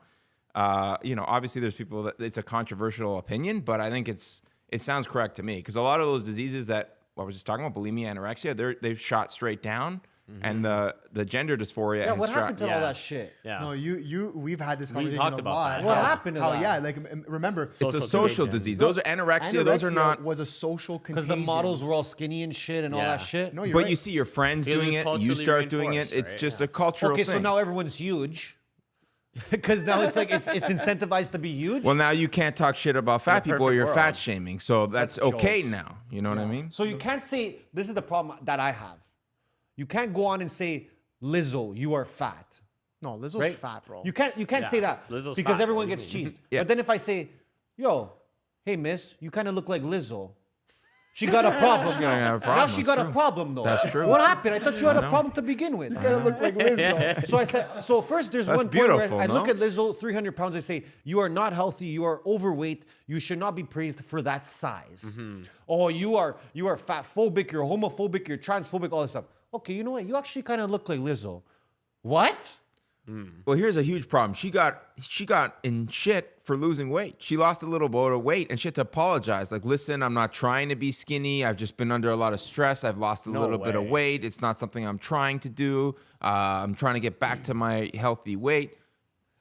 Obviously there's people that it's a controversial opinion, but I think it sounds correct to me, because a lot of those diseases that I was just talking about, bulimia, anorexia, they've shot straight down, and the gender dysphoria yeah, has what shot. happened to all that shit? Yeah. No, we've had this conversation talked a about lot. that. What happened to how, that? Yeah, like remember, It's a Social social contagion. disease. Those are anorexia. Those are anorexia not. was a social Because contagion. the models were all skinny and shit and all that Yeah. shit. No, you're But right. you see your friends Because doing it's it, you culturally start doing it. reinforced, It's right? just Yeah. a cultural Okay, thing. so now everyone's huge. Because now it's like it's incentivized to be huge. Well, now you can't talk shit about fat people, or perfect you're world. fat shaming. So that's That's okay jokes. now. You know what I mean? So you can't say, this is the problem that I have. You can't go on and say, Lizzo, you are fat. No, Lizzo's Right? fat, bro. You can't say that Lizzo's because fat. everyone gets cheesed. Yeah. But then if I say, yo, hey miss, you kind of look like Lizzo. She got a problem. She's gonna have a problem, Now she that's got a true. problem though. That's true. What happened? I thought you had a know. problem to begin with. kind of look like Lizzo. So I said, so first there's That's one point where beautiful, I look no? at Lizzo, 300 pounds, I say, you are not healthy, you are overweight, you should not be praised for that size. Mm-hmm. Oh, you are fat phobic, you're homophobic, you're transphobic, all this stuff. Okay, you know what? You actually kind of look like Lizzo. What? Well, here's a huge problem. She got in shit for losing weight. She lost a little bit of weight and she had to apologize. Like, listen, I'm not trying to be skinny. I've just been under a lot of stress. I've lost a little bit of way. weight. It's not something I'm trying to do. I'm trying to get back to my healthy weight.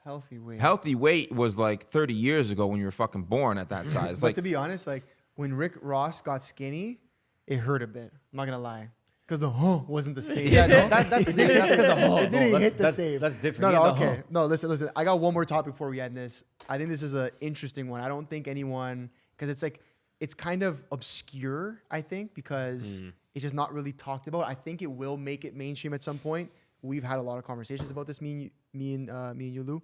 Healthy weight. Healthy weight was like 30 years ago when you were fucking born at that size. But Like, to be honest, like when Rick Ross got skinny, it hurt a bit. I'm not gonna lie, because the wasn't the same. Yeah, no, that's because of It didn't hit the same. That's different. No, He no, had the okay. No, listen. I got one more topic before we end this. I think this is an interesting one. I don't think anyone, because it's kind of obscure, I think, because it's just not really talked about. I think it will make it mainstream at some point. We've had a lot of conversations about this, me and you, Lou.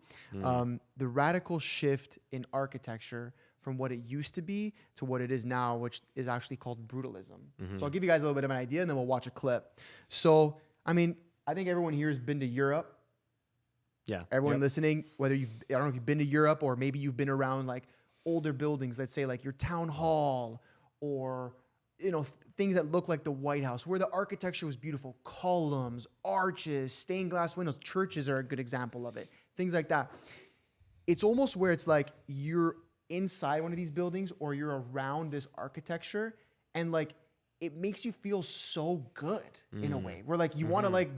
The radical shift in architecture from what it used to be to what it is now, which is actually called brutalism. So I'll give you guys a little bit of an idea, and then we'll watch a clip. So, I mean, I think everyone here has been to Europe. Yeah. Everyone listening, whether I don't know if you've been to Europe or maybe you've been around like older buildings, let's say like your town hall or, you know, things that look like the White House, where the architecture was beautiful, columns, arches, stained glass windows, churches are a good example of it, things like that. It's almost where it's like you're inside one of these buildings or you're around this architecture and like it makes you feel so good in a way where like you want to like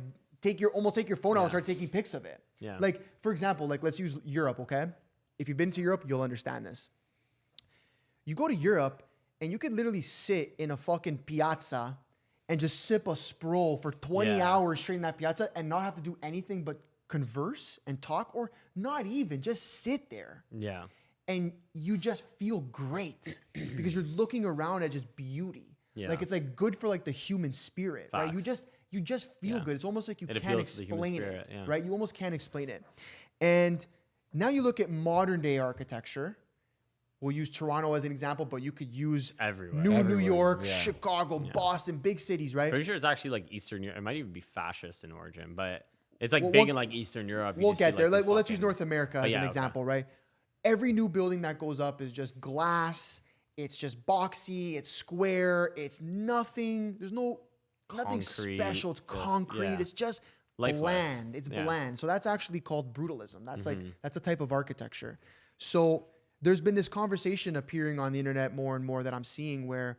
almost take your phone out and start taking pics of it. Yeah. Like, for example, like let's use Europe, okay? If you've been to Europe, you'll understand this. You go to Europe and you could literally sit in a fucking piazza and just sip a Sprol for 20 Yeah. hours straight in that piazza and not have to do anything but converse and talk, or not even, just sit there. Yeah. And you just feel great because you're looking around at just beauty. Yeah. Like it's like good for like the human spirit, right? Facts. You just feel Yeah. good. It's almost like you It can't appeals to the human explain spirit, it, yeah. right? You almost can't explain it. And now you look at modern day architecture. We'll use Toronto as an example, but you could use Everywhere. New York, yeah. Chicago, Boston, big cities, right? Pretty sure it's actually like Eastern Europe. It might even be fascist in origin, but it's like Well, big we'll- in like Eastern Europe. You We'll just see, get there. these Well, let's use fucking- North America as yeah, an okay. example, right? Every new building that goes up is just glass. It's just boxy. It's square. It's nothing. There's nothing Concrete, special. It's just- concrete. yeah. It's just Lifeless. bland. It's Yeah. bland. So that's actually called brutalism. That's like that's a type of architecture. So there's been this conversation appearing on the internet more and more that I'm seeing where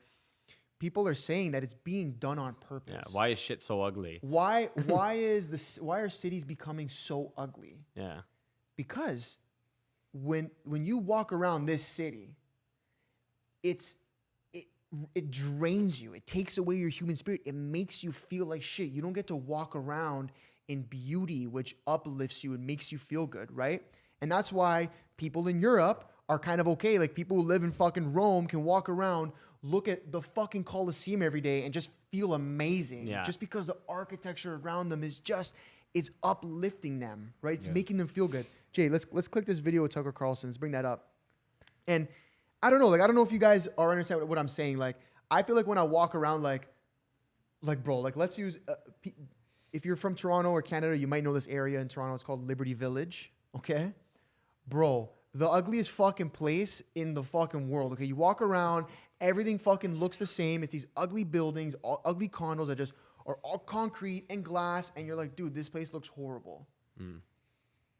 people are saying that it's being done on purpose. Yeah. Why is shit so ugly? Why are cities becoming so ugly? Yeah. Because when you walk around this city, it drains you. It takes away your human spirit. It makes you feel like shit. You don't get to walk around in beauty, which uplifts you and makes you feel good, right? And that's why people in Europe are kind of okay. Like people who live in fucking Rome can walk around, look at the fucking Colosseum every day and just feel amazing. Yeah. Just because the architecture around them is just, it's uplifting them, right? It's making them feel good. Jay, let's click this video with Tucker Carlson. Let's bring that up. And I don't know if you guys are understand what I'm saying. Like, I feel like when I walk around, like bro, like let's use, if you're from Toronto or Canada, you might know this area in Toronto. It's called Liberty Village, okay? Bro, the ugliest fucking place in the fucking world, okay? You walk around, everything fucking looks the same. It's these ugly buildings, ugly condos that just are all concrete and glass, and you're like, dude, this place looks horrible.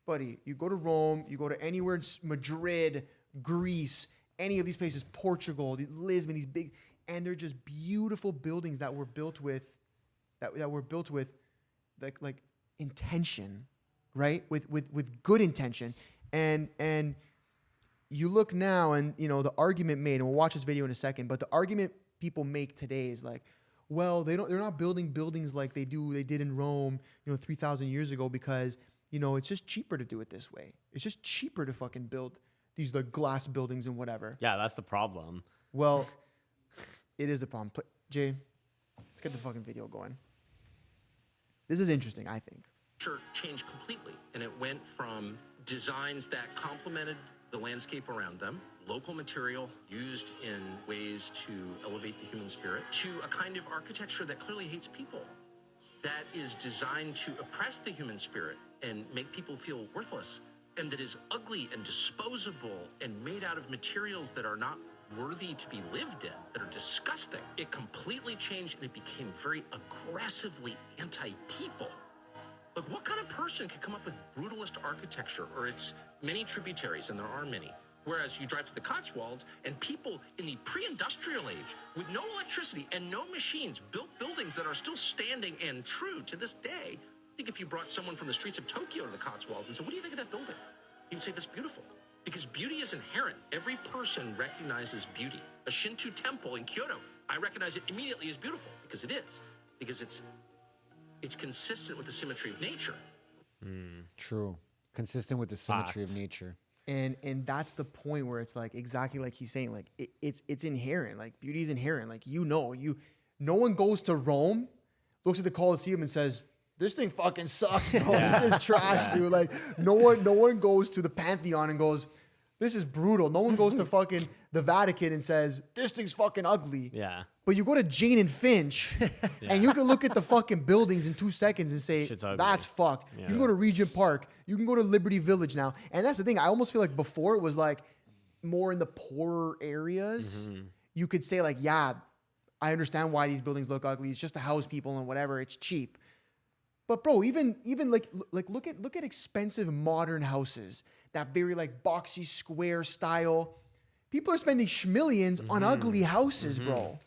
Buddy, you go to Rome, you go to anywhere in Madrid, Greece, any of these places, Portugal, Lisbon, these big, and they're just beautiful buildings that were built with, that were built with, like intention, right? With good intention, and you look now, and you know the argument made, and we'll watch this video in a second, but the argument people make today is like, well, they're not building buildings like they did in Rome, 3,000 years ago because it's just cheaper to do it this way. It's just cheaper to fucking build these glass buildings and whatever. Yeah, that's the problem. Well, it is the problem. Jay, let's get the fucking video going. This is interesting, I think. Changed completely, and it went from designs that complemented the landscape around them, local material used in ways to elevate the human spirit, to a kind of architecture that clearly hates people, that is designed to oppress the human spirit and make people feel worthless, and that is ugly and disposable and made out of materials that are not worthy to be lived in, that are disgusting. It completely changed, and it became very aggressively anti-people. Like, what kind of person could come up with brutalist architecture or its many tributaries, and there are many, whereas you drive to the Cotswolds and people in the pre-industrial age with no electricity and no machines built buildings that are still standing and true to this day. I think if you brought someone from the streets of Tokyo to the Cotswolds and said, what do you think of that building? He would say, that's beautiful. Because beauty is inherent. Every person recognizes beauty. A Shinto temple in Kyoto, I recognize it immediately as beautiful, because it is. Because it's consistent with the symmetry of nature. True. Consistent with the symmetry of nature. And that's the point where it's like exactly like he's saying, like it's inherent. Like beauty is inherent. Like no one goes to Rome, looks at the Colosseum and says, this thing fucking sucks, bro. This is trash, dude. Like no one goes to the Pantheon and goes, this is brutal. No one goes to fucking the Vatican and says, this thing's fucking ugly. Yeah. But you go to Jane and Finch and you can look at the fucking buildings in 2 seconds and say, that's fucked. Yeah. You can go to Regent Park. You can go to Liberty Village now. And that's the thing. I almost feel like before it was like more in the poorer areas. You could say like, yeah, I understand why these buildings look ugly. It's just to house people and whatever. It's cheap. But bro, even like look at expensive modern houses, that very like boxy square style. People are spending schmillions on ugly houses, bro.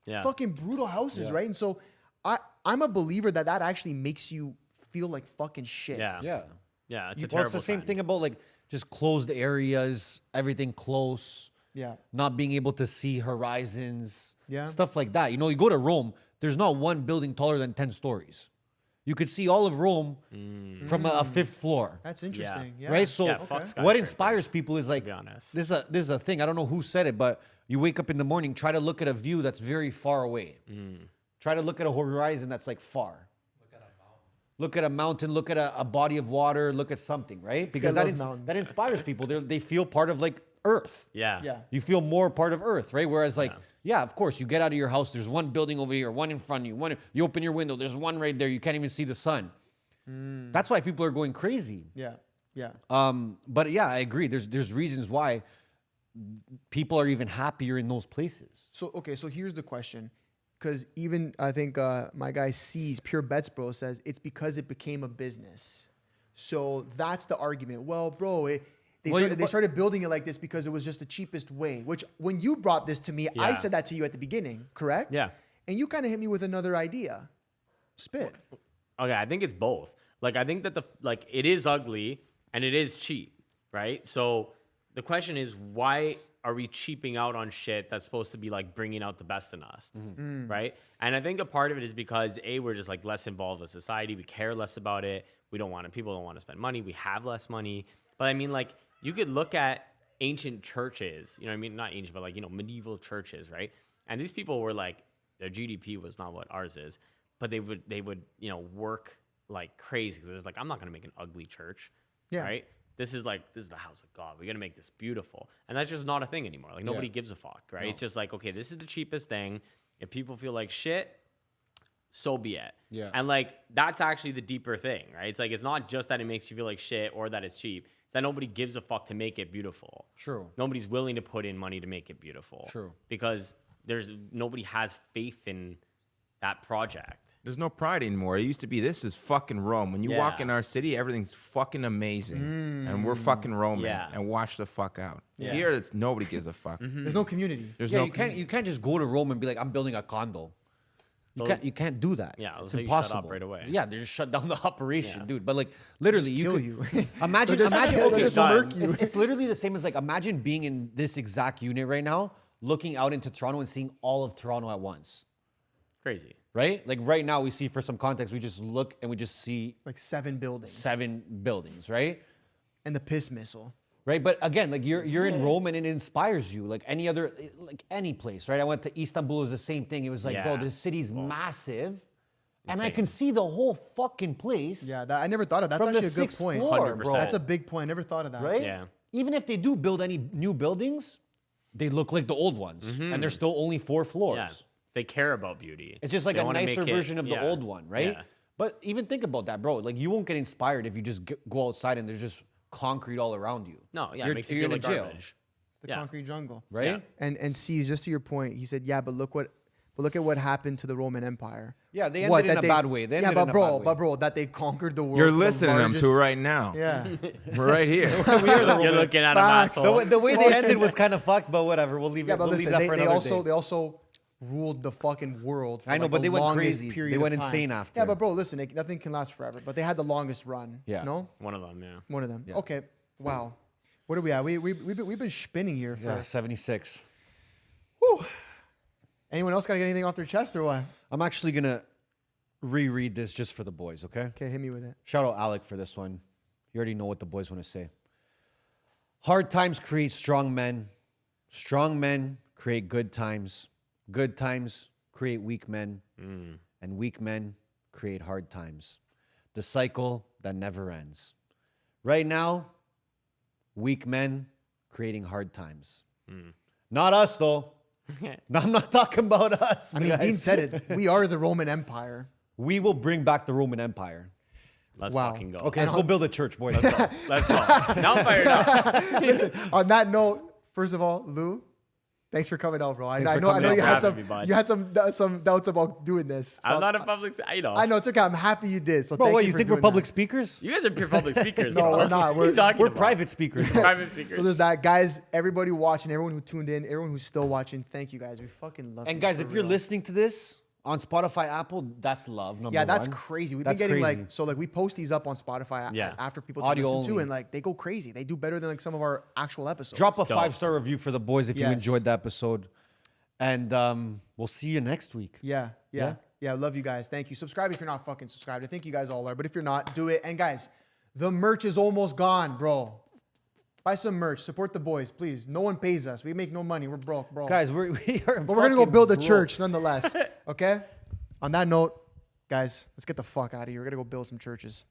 Yeah. Fucking brutal houses, right? And so I'm a believer that actually makes you feel like fucking shit. Yeah. Yeah. Yeah. It's a Well, terrible it's the same sign. thing about like just closed areas, everything close. Yeah. Not being able to see horizons. Yeah. Stuff like that. You know, you go to Rome, there's not one building taller than 10 stories. You could see all of Rome from a 5th floor. That's interesting. Yeah. Right? So Yeah, fuck what skyscrapers, inspires people is like, be honest. this is a thing. I don't know who said it, but you wake up in the morning, try to look at a view that's very far away. Try to look at a horizon that's like far. Look at a mountain, look at a body of water, look at something, right? Because loves mountains. that inspires people. They feel part of like Earth. Yeah. Yeah. You feel more part of Earth, right? Whereas like, yeah, of course, you get out of your house, there's one building over here, one in front of you, you open your window, there's one right there, you can't even see the sun. That's why people are going crazy. Yeah. Yeah. But yeah, I agree. There's reasons why people are even happier in those places. So here's the question. Because even I think my guy C's Pure Bets Bro says it's because it became a business. So that's the argument. Well, bro, they started building it like this because it was just the cheapest way. Which when you brought this to me, I Yeah. said that to you at the beginning, correct? Yeah. And you kind of hit me with another idea. Spit. Okay, I think it's both. Like, I think that it is ugly and it is cheap, right? So the question is, why are we cheaping out on shit that's supposed to be like bringing out the best in us, right? And I think a part of it is because we're just like less involved with society. We care less about it. People don't want to spend money. We have less money. But I mean, like, you could look at ancient churches, you know what I mean? Not ancient, but like, you know, medieval churches, right? And these people were like, their GDP was not what ours is. But they would, you know, work like crazy. There's like, I'm not gonna make an ugly church, right? This is the house of God. We gotta make this beautiful, and that's just not a thing anymore. Like nobody gives a fuck, right? No. It's just like, okay, this is the cheapest thing. If people feel like shit, so be it. Yeah. And like that's actually the deeper thing, right? It's like it's not just that it makes you feel like shit or that it's cheap. It's that nobody gives a fuck to make it beautiful. True. Nobody's willing to put in money to make it beautiful. True. Because nobody has faith in that project. There's no pride anymore. It used to be, this is fucking Rome. When you walk Yeah. in our city, everything's fucking amazing. And we're fucking Roman. Yeah. And watch the fuck out. Yeah. Here, it's nobody gives a fuck. There's no community. There's Yeah, no you can't just go to Rome and be like, I'm building a condo. You can't do that. Yeah, it's they'll tell you shut up impossible right away. Yeah, they just shut down the operation, dude. But like literally, Kill could- you. Imagine, They'll just imagine. kill- they'll Okay, just done. murk you. it's literally the same as like imagine being in this exact unit right now, looking out into Toronto and seeing all of Toronto at once. Crazy. Right? Like right now, we see, for some context, we just look and we just see Like 7 buildings. 7 buildings, right? And the piss missile. Right, but again, like you're in Rome and it inspires you, like any place, right? I went to Istanbul, it was the same thing. It was like, bro, Yeah. this city's massive, and I Insane. can see the whole fucking place. Yeah, I never thought of that. That's From the actually a good sixth point. floor, bro. That's a big point. Never thought of that. Right? Yeah. Even if they do build any new buildings, they look like the old ones, and there's still only 4 floors. Yeah. They care about beauty. It's just like They a wanna nicer make it- version of the yeah. old one, right? Yeah. But even think about that, bro. Like you won't get inspired if you just go outside and there's just concrete all around you. No, yeah, You're- it makes you you're feel in like a jail. garbage. The Yeah. concrete jungle. Right? Yeah. And see, just to your point, he said, yeah, but look at what happened to the Roman Empire. Yeah, they What, ended in that a bad way. They yeah, ended but in a bro, bad way. that they conquered the world. You're the listening to them largest- to right now. Yeah. We're right here. You're looking at him, Facts. asshole. The way they ended was kind of fucked, but whatever. We'll leave Yeah, it. but We'll listen, leave that for they another day. also ruled the fucking world. For I know, like but the they went longest crazy. period They of went time. insane after. Yeah, but bro, listen, nothing can last forever. But they had the longest run. Yeah. No, One of them, yeah. one of them. Yeah. Okay. Wow. What are we at? We've been spinning here for. Yeah, 76. Whew. Anyone else got to get anything off their chest or what? I'm actually gonna reread this just for the boys, okay? Okay, hit me with it. Shout out Alec for this one. You already know what the boys want to say. Hard times create strong men. Strong men create good times. Good times create weak men. And weak men create hard times. The cycle that never ends. Right now, weak men creating hard times. Not us, though. No, I'm not talking about us. I mean, guys. Dean said it. We are the Roman Empire. We will bring back the Roman Empire. Let's Wow. fucking go. Okay, let's go build a church, boys. Let's go. Now I'm fired up. Listen, on that note, first of all, Lou, thanks for coming out, bro. I for know coming you out. had Thanks for having me, bud. you had some doubts about doing this. So I'm not a public. I know it's okay. I'm happy you did. So Bro, thank what, you you for think we're doing public that. speakers? You guys are pure public speakers. No, bro. we're not. What are you talking We're about? private speakers. bro. Private speakers. So there's that, guys. Everybody watching, everyone who tuned in, everyone who's still watching. Thank you, guys. We fucking love you. And guys, for if you're real. listening to this on Spotify, Apple, that's love. Number Yeah, that's one. crazy. We've That's been getting crazy. like we post these up on Spotify Yeah. after people to Audio listen to, only. and like they go crazy. They do better than like some of our actual episodes. Drop a Dope. 5-star review for the boys if you Yes. enjoyed the episode. And we'll see you next week. Yeah. Love you guys. Thank you. Subscribe if you're not fucking subscribed. I think you guys all are, but if you're not, do it. And guys, the merch is almost gone, bro. Buy some merch. Support the boys, please. No one pays us. We make no money. We're broke, bro. Guys, we are but we're gonna go fucking build a broke. church nonetheless. Okay. On that note, guys, let's get the fuck out of here. We're gonna go build some churches.